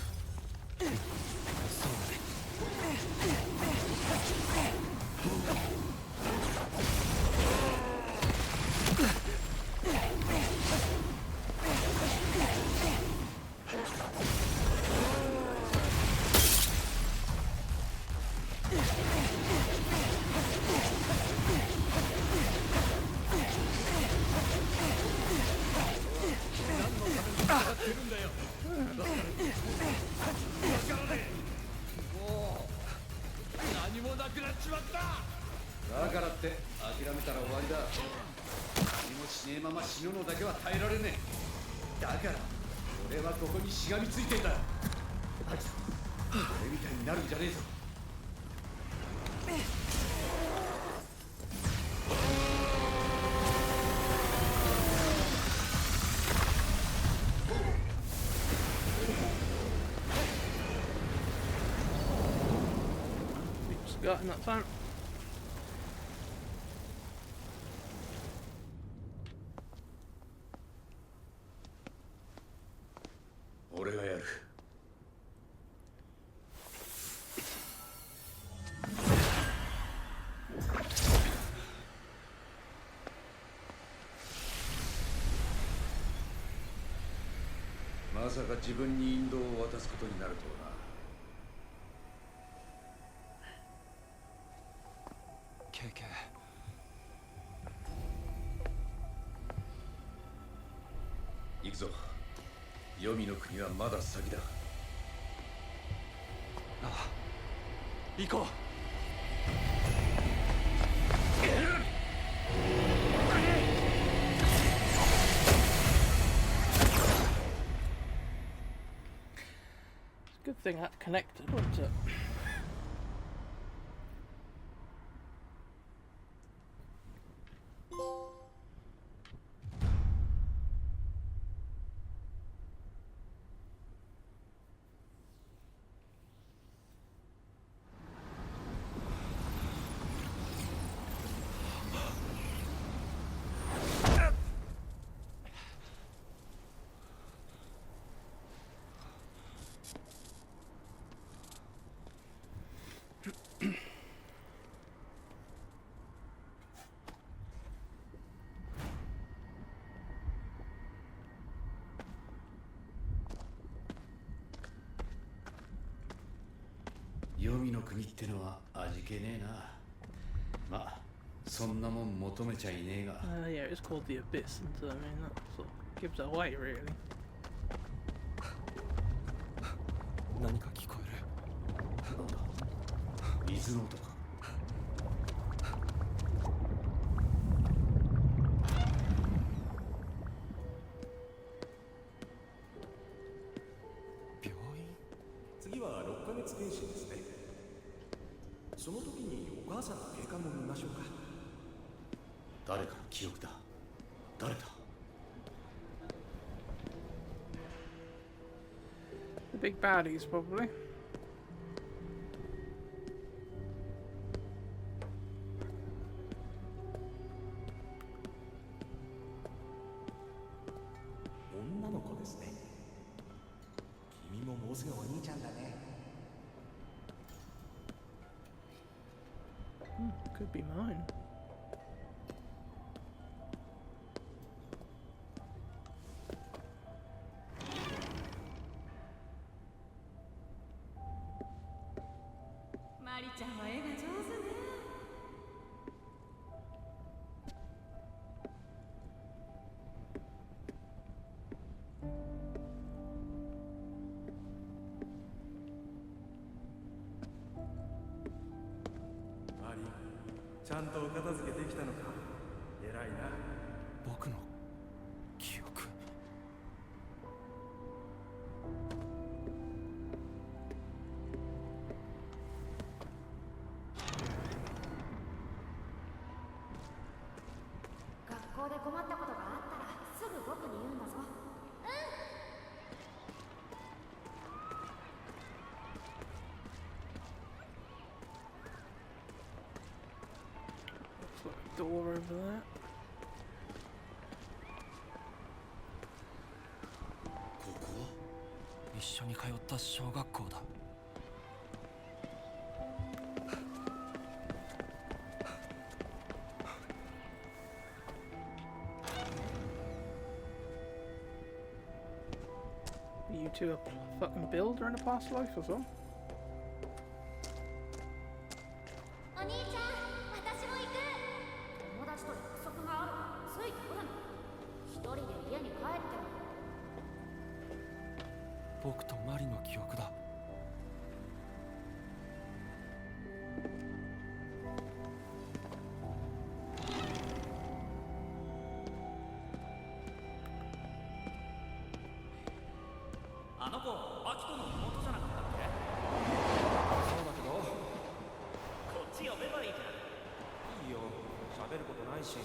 だからって諦めたら終わりだ。何もしねえまま死ぬのだけは耐えられねえ。だから俺はここにしがみついてんだ。アキト、俺みたいになるんじゃねえぞ。Got in that time. 俺がやる。まさか自分に引導を渡すことになるとはな。ケケ、行くぞ。黄泉の国はまだ先だ。ああ、行こう。It's a good thing that connected, wasn't it? 黄泉の国ってのは味気ねえな。まあそんなもん求めちゃいねえが。Yeah, it's called the Abyss, and I mean that sort of gives it away, really. 何か聞こえる。なんだ、水の音か。病院？次は6ヶ月検診ですね。その時にお母さんの経過も見ましょうか。誰かの記憶だ。誰だ。 The big baddies, probably. 女の子ですね。君ももうすぐお兄ちゃんだね。Could be mine. マリちゃんは絵が上手ね。マリ、ちゃんとお片付けできたのか。偉いな。僕の記憶。学校で困ったことがあったらすぐ僕に言うんだぞ。Looks like a door over there. ここは一緒に通った小学校だ。You two a fucking builder in a past life or something? お兄ちゃん、私も行く。友達と約束がある。ついてくるの。一人で家に帰っても。僕とマリの記憶だ。あの子、アキトの妹じゃなかったっけ？そうだけど。こっち呼べばいいじゃん。いいよ、喋ることないし。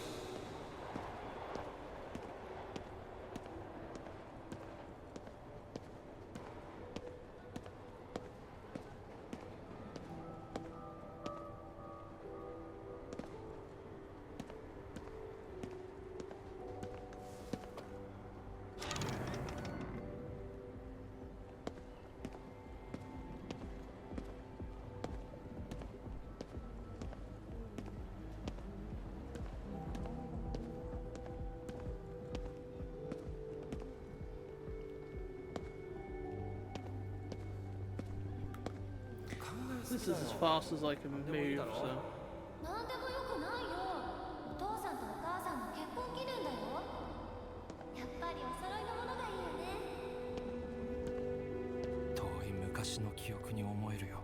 This is as fast as I can move, so. なんでもよくないよ。お父さんとお母さんの結婚記念だよ。やっぱりお揃いのものがいいよね。遠い昔の記憶に思えるよ。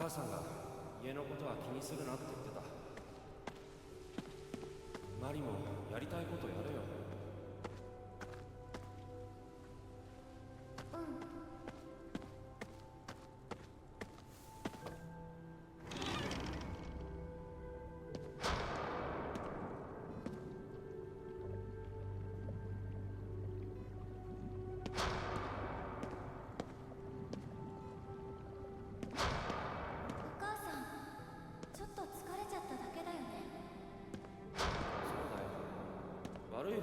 母さんが家のことは気にするなって言ってた。マリもやりたいことやれよ。お母さん、ちょっと疲れちゃっただけだよね。そうだよ。悪い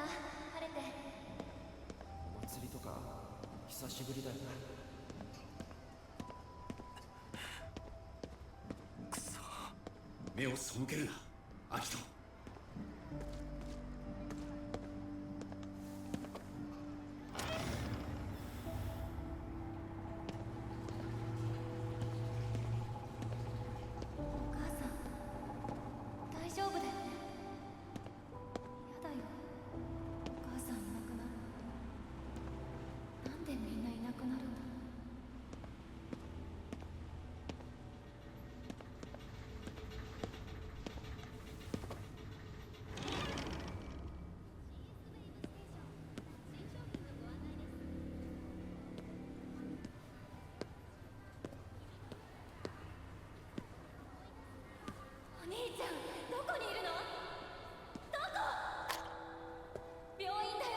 晴れて。お祭りとか久しぶりだよな。目を背けるな、アキト。お母さん大丈夫だよね。やだよ、お母さんいなくなるの。なんでみんないなくなるんだ。お兄ちゃん、どこにいるの？どこ？病院だよ。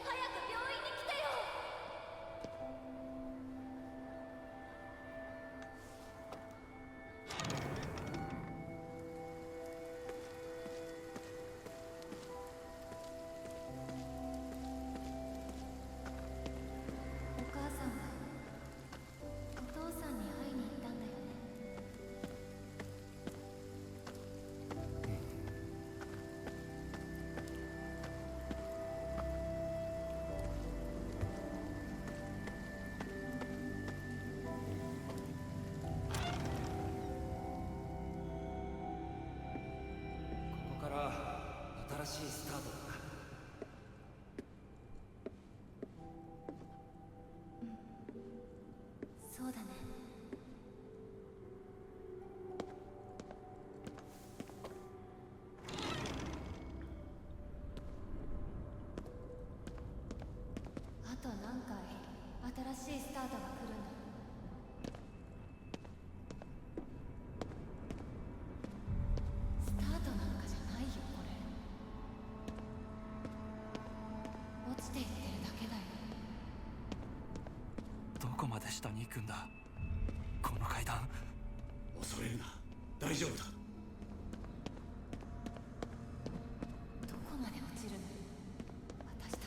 早く病院に来てよ。お母さんはお父さんに会いに行ったんだよね。ここから新しいスタートだな。そうだね。あと何回新しいスタートが来るんだ。スタートなんかじゃないよ、これ。落ちていってるだけだよ。どこまで下に行くんだ、この階段。恐れるな、大丈夫だ。どこまで落ちるの、私たち。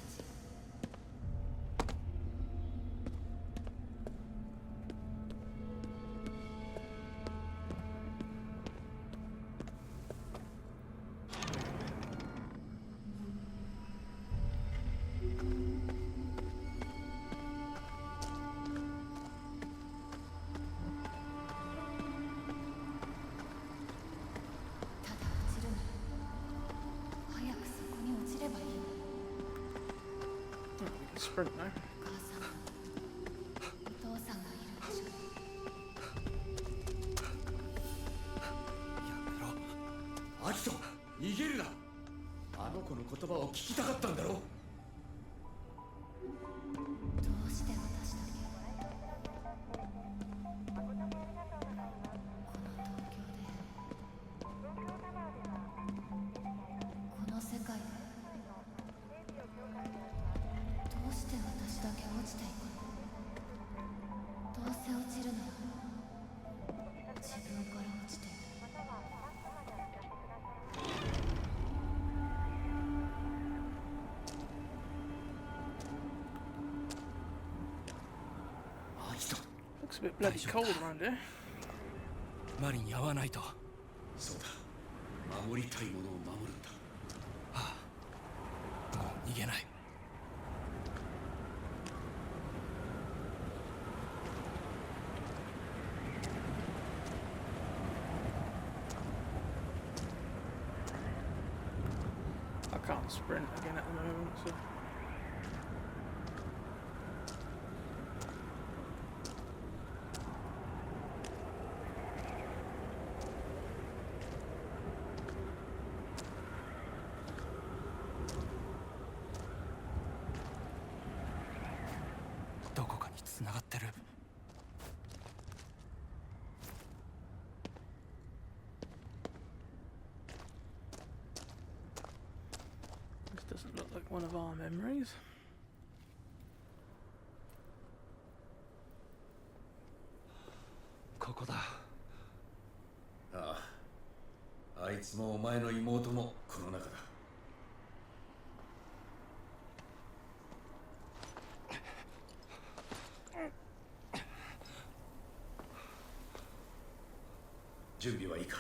ただ落ちるの。早くそこに落ちればいいの。 Oh, we can sprint now. お母さんもお父さんがいるでしょ。やめろ。アキト、逃げるな。あの子の言葉を聞きたかったんだろう。どうして私だけこの東京で、この世界で、どうして私だけ落ちていくの。どうせ落ちるなら自分から落ちて。アキト、 Looks a bit bloody cold around here. マリに会わないと。そうだ。守りたいものを守るんだ。もう逃げない。I can't sprint again at the moment, so. Doesn't look like one of our memories. ここだ。ああ、あいつもお前の妹もこの中だ。準備はいいか？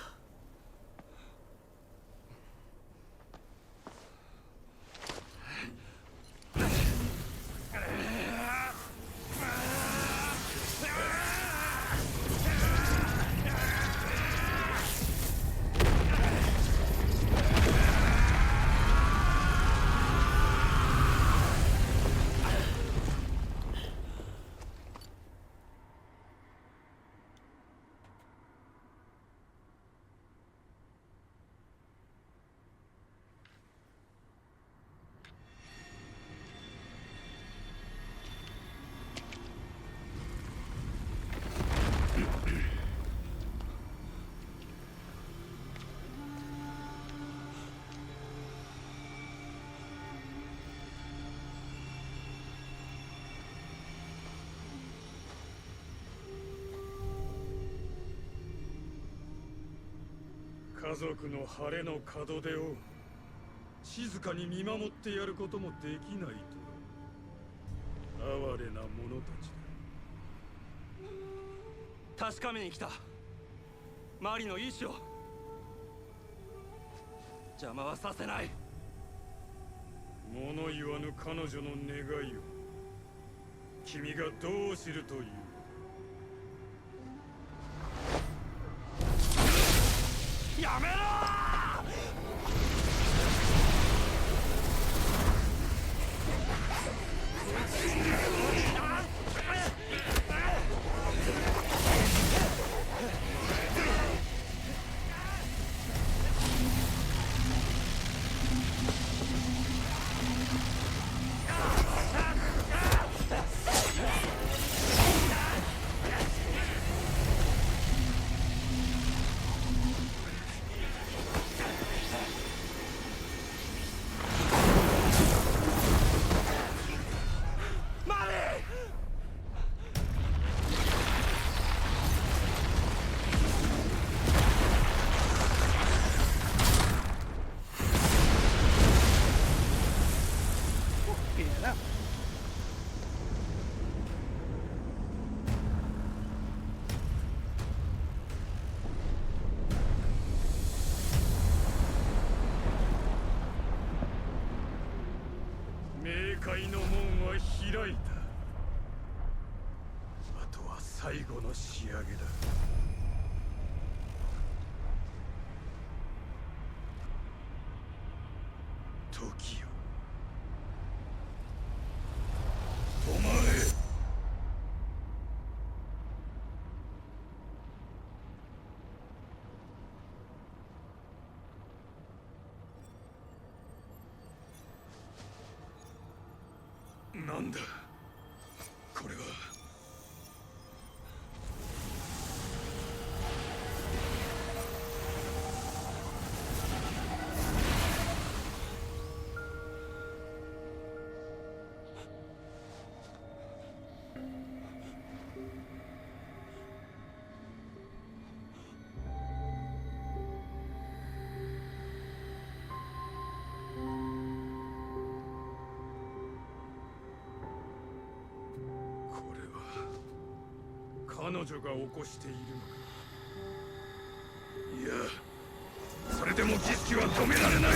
家族の晴れの門出を静かに見守ってやることもできないとは哀れな者たちだ。確かめに来た。マリの意志を邪魔はさせない。物言わぬ彼女の願いを君がどう知るという。やめろ冥界の門は開いた。あとは最後の仕上げだ。時よ、止まれ。なんだこれは。彼女が起こしているのか。いや、それでも儀式は止められない。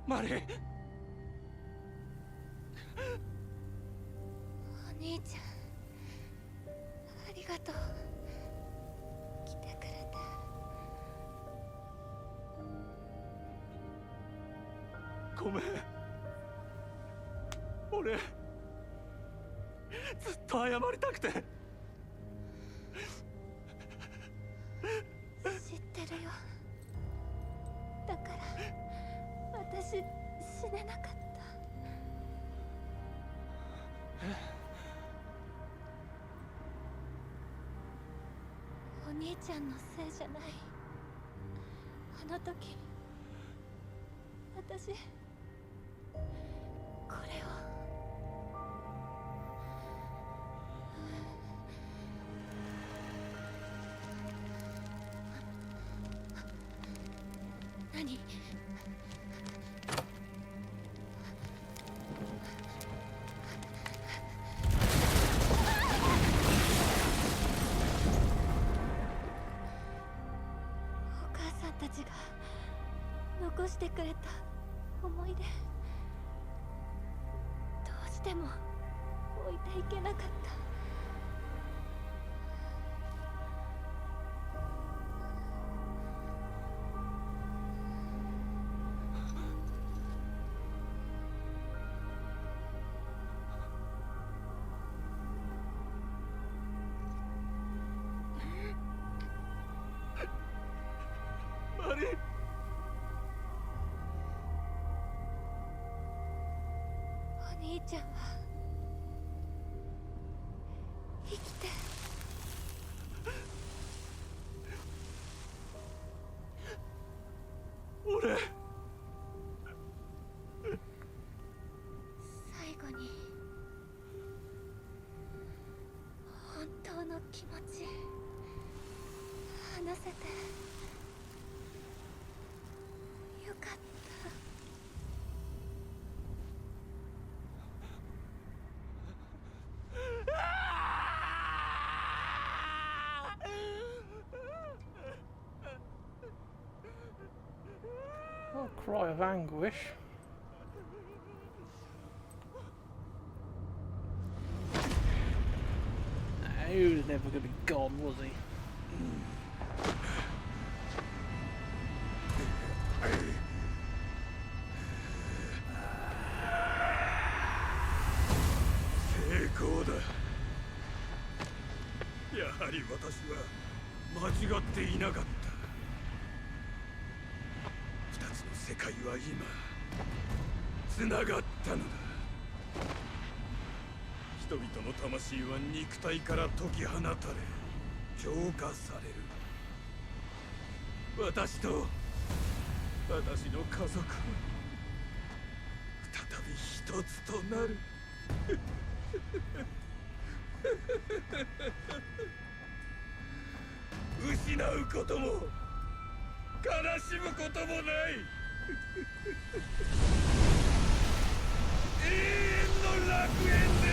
マリー、お兄ちゃん、ありがとう。来てくれて。ごめん。俺ずっと謝りたくて。知ってるよ。だから私死ねなかった。お兄兄ちゃんのせいじゃない。あの時私これを何？お母さんたちが残してくれた思い出、どうしても置いていけなかった。マリー、お兄ちゃんは生きて俺最後に本当の気持ち話せてよかった。Oh, cry of anguish. Nah, he was never going to be gone, was he? 成功だ。やはり私は間違っていなかった。二つの世界は今つながったのだ。人々の魂は肉体から解き放たれ浄化される。私と私の家族は再び一つとなる。失うことも悲しむこともない。永遠の楽園で。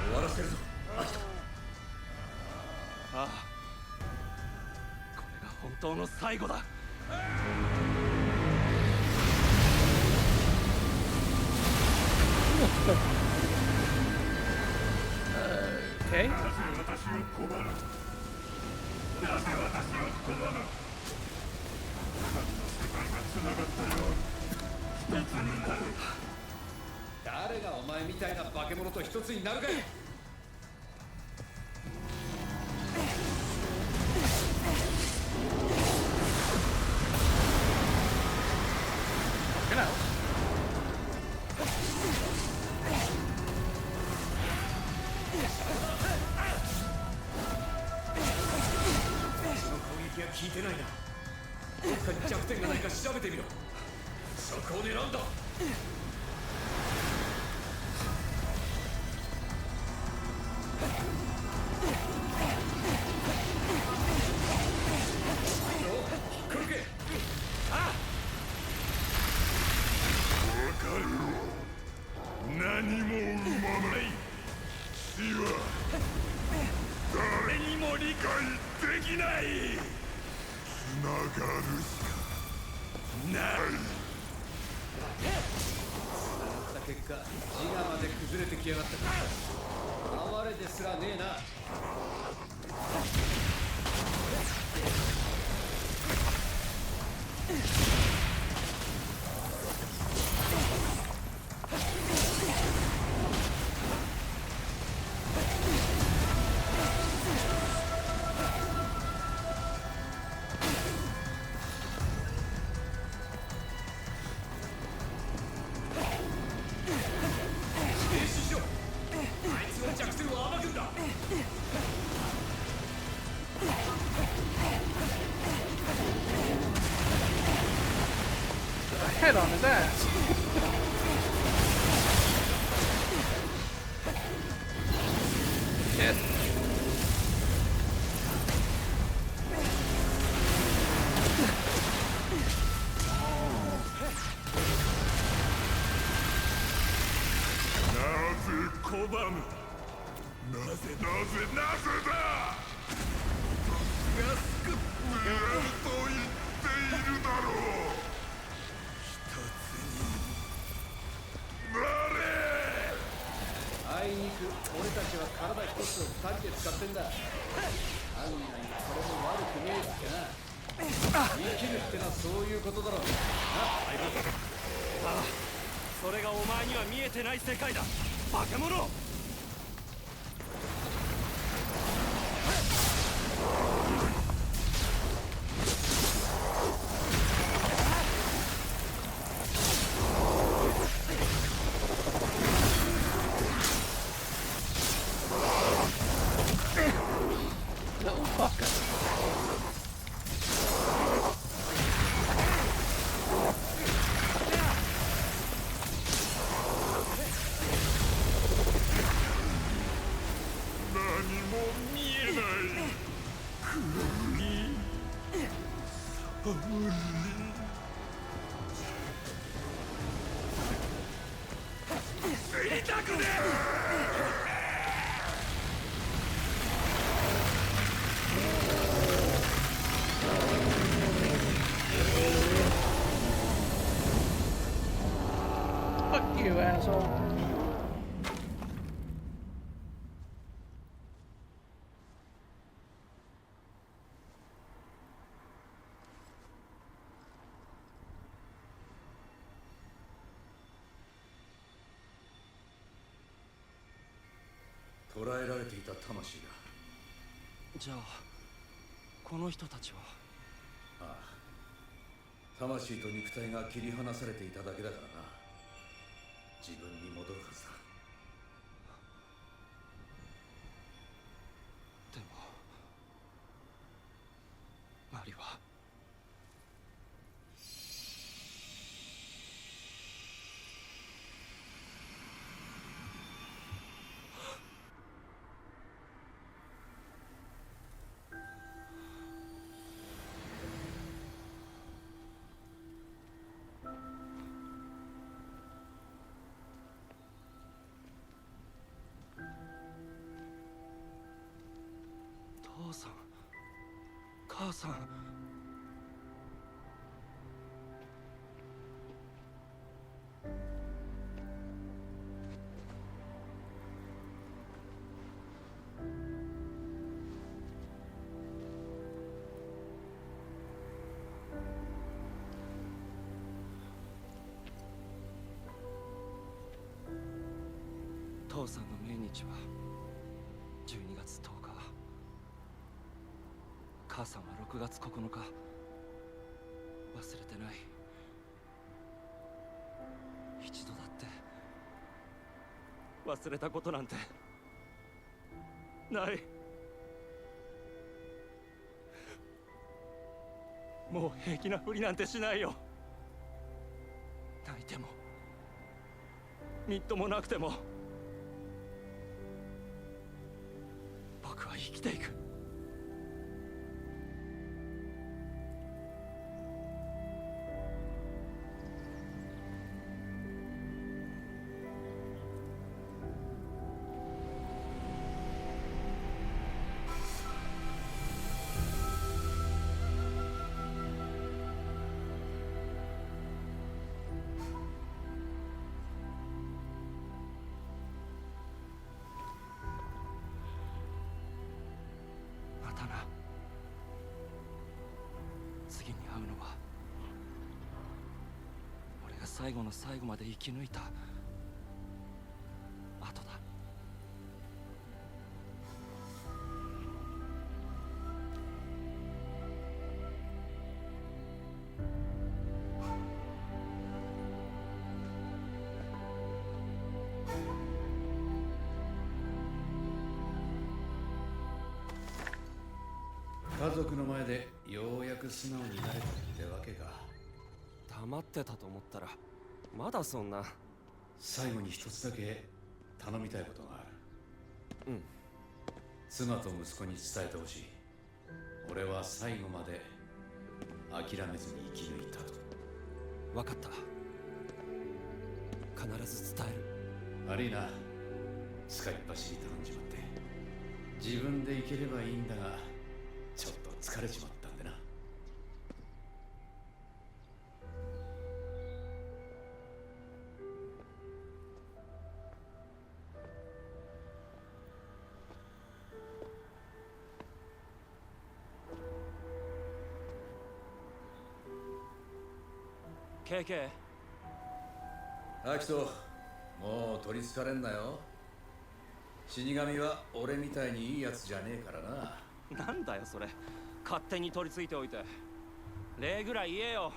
終わらせるぞ。ああ、これが本当の最後だ。Okay. 誰がお前みたいな化け物と一つになるかい。Get out. その攻撃が効いてないな。どっかに弱点がないか調べてみろ。そこを狙うんだ。何も生まない死は誰にも理解できない。つながるしかない。つながった結果自我まで崩れてきやがったか。哀れですらねえな。Head on his ass. Shit.拒む。なぜなぜなぜだ。僕が救ってやると言っているだろう。一つになれ。あいにく俺たちは体一つを二人で使ってんだ。案外これも悪くねえってな。生きるってのはそういうことだろうな。ああ、それがお前には見えてない世界だ、バカ者。Little fucker. Fuck you, asshole.「捕らえられていた魂だ。じゃあこの人たちは。ああ、魂と肉体が切り離されていただけだからな。自分に戻るはずだ。でもマリは。父さん、母さん。父さんの命日は12月10日。母さんは6月9日。忘れてない。一度だって忘れたことなんてない。もう平気なふりなんてしないよ。泣いてもみっともなくても僕は生きていく。最後の最後まで生き抜いた後だ。家族の前でようやく素直になれたってわけか。黙ってたと思ったらまだそんな。最後に一つだけ頼みたいことがある。うん。妻と息子に伝えてほしい。俺は最後まで諦めずに生き抜いたと。分かった。必ず伝える。悪いな、使いっ走り頼んじまって。自分で行ければいいんだが、ちょっと疲れちまったんでな。KK。アキト、もう取りつかれんなよ。死神は俺みたいにいいやつじゃねえからな。なんだよそれ。勝手に取り付いておいて。礼ぐらい言えよ。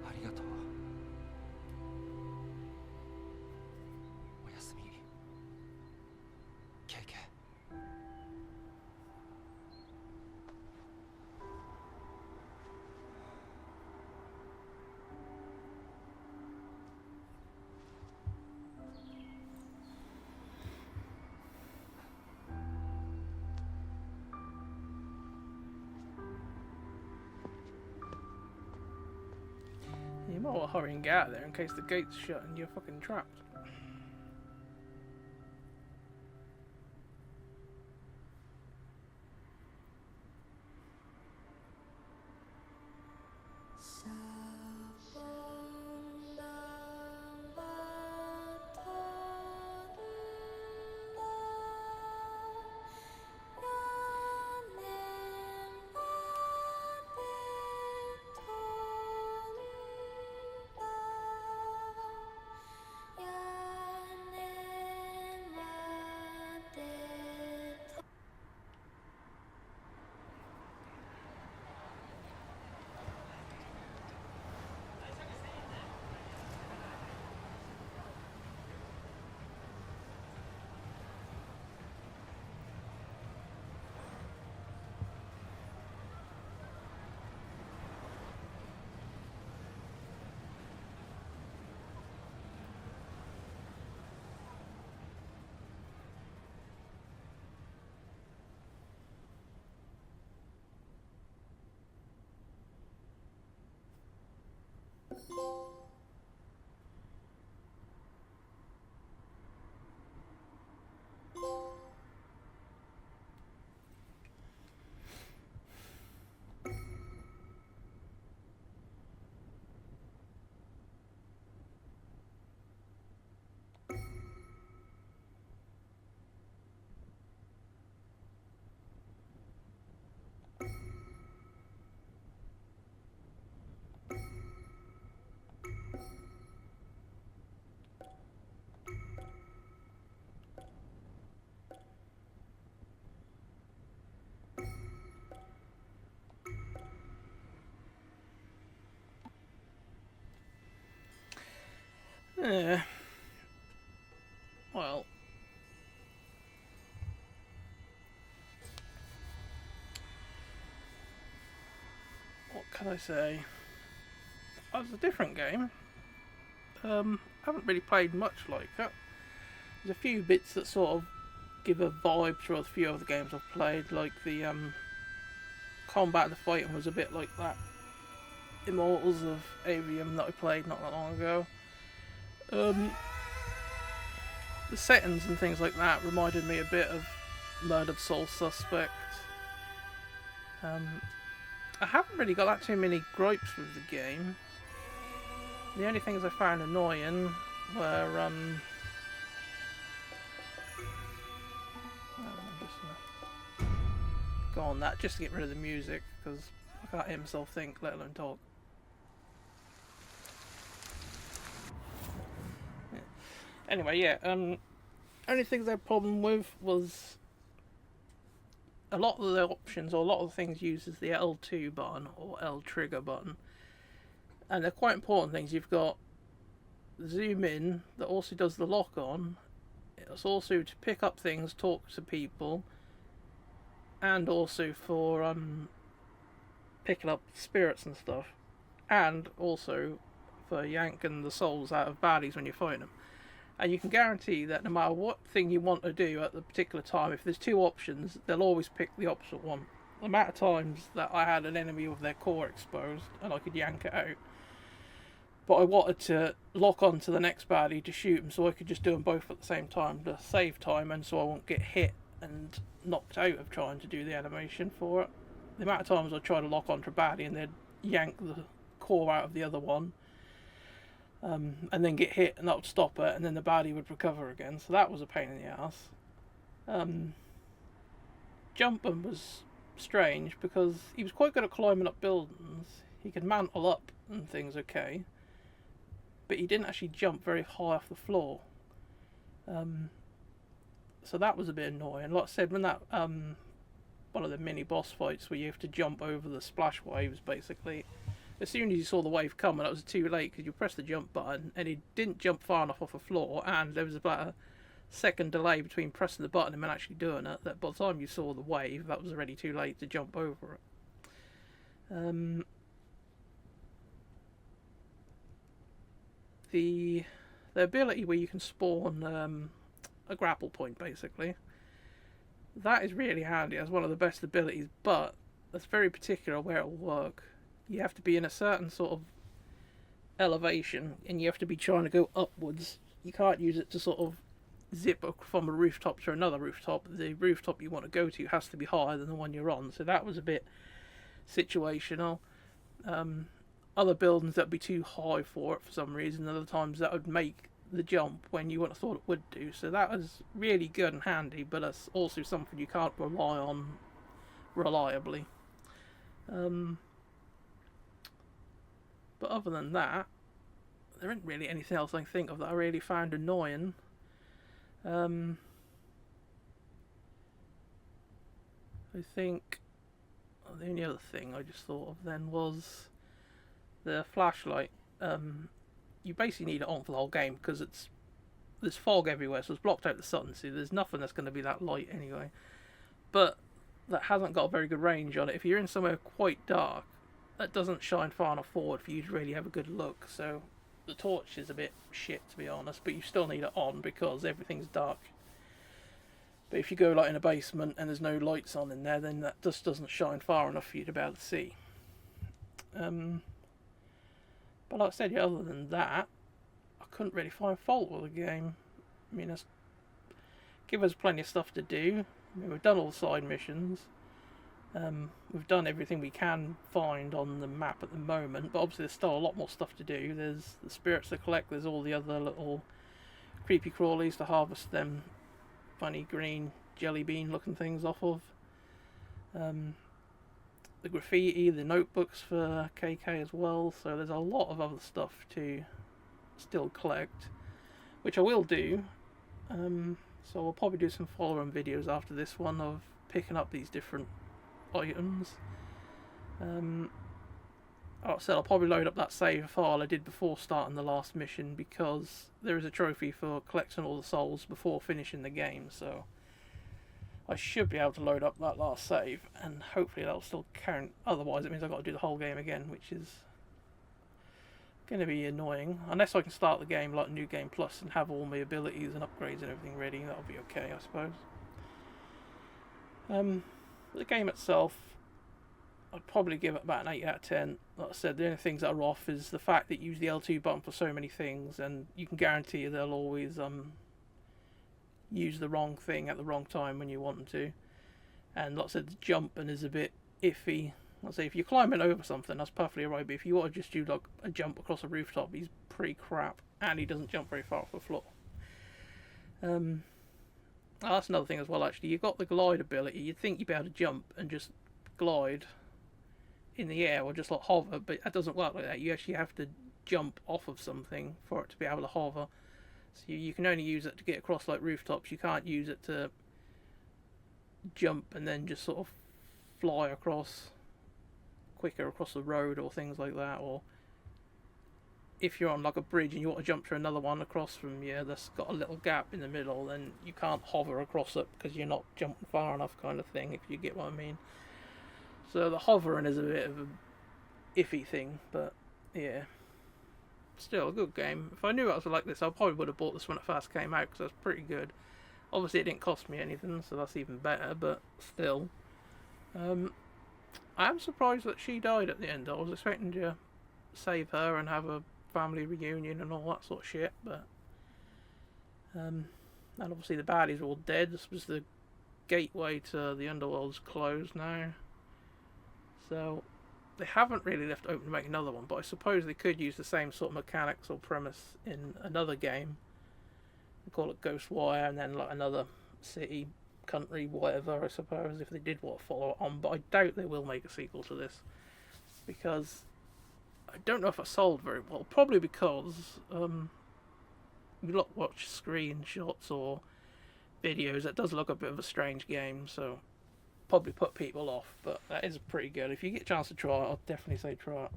ありがとう。おやすみ KK。You might want to hurry and get out of there in case the gate's shut and you're fucking trapped. Yeah. Well. What can I say? Oh, it's a different game. I haven't really played much like it. There's a few bits that sort of give a vibe to a few other games I've played, like the combat of the fighting was a bit like that Immortals of Avium that I played not that long ago. The settings and things like that reminded me a bit of Murdered Soul Suspect. I haven't really got that too many gripes with the game. The only things I found annoying were I'm just gonna go on that just to get rid of the music because I can't hear myself think, let alone talk. Yeah. Anyway, yeah. Only things I had a problem with was a lot of the options, or a lot of the things uses the L2 button or L trigger button, and they're quite important things. You've got zoom in that also does the lock on. It's also to pick up things, talk to people, and also for picking up spirits and stuff, and also for yanking the souls out of baddies when you're fighting them. And you can guarantee that no matter what thing you want to do at the particular time, if there's two options, they'll always pick the opposite one. The amount of times that I had an enemy with their core exposed and I could yank it out, but I wanted to lock on to the next baddie to shoot them so I could just do them both at the same time to save time and so I won't get hit and knocked out of trying to do the animation for it. The amount of times I try to lock onto a baddie and they'd yank the core out of the other one, and then get hit and that would stop it and then the baddie would recover again, so that was a pain in the ass. Jumping was strange because he was quite good at climbing up buildings. He could mantle up and things okay, but he didn't actually jump very high off the floor. So that was a bit annoying. Like I said, when that one of the mini boss fights where you have to jump over the splash waves, basically, as soon as you saw the wave coming, it was too late because you pressed the jump button and he didn't jump far enough off the floor, and there was about a second delay between pressing the button and actually doing it, that by the time you saw the wave, that was already too late to jump over it. The ability where you can spawn a grapple point, basically, that is really handy as one of the best abilities, but that's very particular where it will work. You have to be in a certain sort of elevation and you have to be trying to go upwards. You can't use it to sort of zip from a rooftop to another rooftop. The rooftop you want to go to has to be higher than the one you're on, so that was a bit situational. Other buildings that would be too high for it for some reason, other times that would make the jump when you wouldn't have thought it would do, so that was really good and handy, but that's also something you can't rely on reliably. But other than that, there isn't really anything else I can think of that I really found annoying. I think the only other thing I just thought of then was the flashlight. You basically need it on for the whole game because there's fog everywhere, so it's blocked out the sun, so there's nothing that's going to be that light anyway. But that hasn't got a very good range on it. If you're in somewhere quite dark, that doesn't shine far enough forward for you to really have a good look, so the torch is a bit shit, to be honest, but you still need it on because everything's dark. But if you go like in a basement and there's no lights on in there, then that just doesn't shine far enough for you to be able to see. But like I said, yeah, other than that, I couldn't really find fault with the game. I mean, it's give us plenty of stuff to do. I mean, we've done all the side missions. We've done everything we can find on the map at the moment, but obviously there's still a lot more stuff to do. There's the spirits to collect, there's all the other little creepy crawlies to harvest them funny green jelly bean looking things off of. The graffiti, the notebooks for KK as well, so there's a lot of other stuff to still collect, which I will do. So I'll probably do some follow-on videos after this one of picking up these different items. Like I said, I'll probably load up that save file I did before starting the last mission because there is a trophy for collecting all the souls before finishing the game, so I should be able to load up that last save and hopefully that'll still count. Otherwise it means I've got to do the whole game again, which is going to be annoying. Unless I can start the game like New Game Plus and have all my abilities and upgrades and everything ready, that'll be okay, I suppose. The game itself, I'd probably give it about an 8 out of 10. Like I said, the only things that are off is the fact that you use the L2 button for so many things, and you can guarantee they'll always use the wrong thing at the wrong time when you want them to. And like I said, the jumping is a bit iffy. Like I say, if you're climbing over something, that's perfectly alright, but if you want to just do like a jump across a rooftop, he's pretty crap, and he doesn't jump very far off the floor. That's another thing as well, actually. You've got the glide ability. You'd think you'd be able to jump and just glide in the air or just like hover, but that doesn't work like that. You actually have to jump off of something for it to be able to hover. So you can only use it to get across like rooftops. You can't use it to jump and then just sort of fly across quicker across the road or things like that. Or if you're on like a bridge and you want to jump to another one across from you that's got a little gap in the middle, then you can't hover across it because you're not jumping far enough, kind of thing, if you get what I mean. So the hovering is a bit of a iffy thing, but yeah, still a good game. If I knew it was like this, I probably would have bought this when it first came out because it's pretty good. Obviously it didn't cost me anything, so that's even better, but still. I am surprised that she died at the end. I was expecting to save her and have a family reunion and all that sort of shit, but and obviously the baddies are all dead. This was the gateway to the underworld's closed now, so they haven't really left open to make another one, but I suppose they could use the same sort of mechanics or premise in another game and call it Ghostwire, and then like another city, country, whatever, I suppose, if they did want to follow it on. But I doubt they will make a sequel to this, because I don't know if it sold very well. Probably because you watch screenshots or videos, it does look a bit of a strange game, so probably put people off. But that is pretty good. If you get a chance to try it, I'll definitely say try it.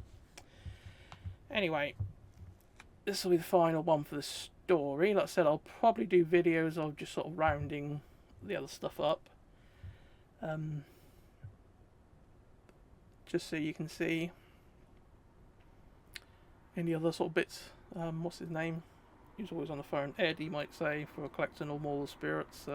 Anyway, this will be the final one for the story. Like I said, I'll probably do videos of just sort of rounding the other stuff up, just so you can see any other sort of bits. What's his name? He's always on the phone. Ed, he might say, for collecting all more spirits.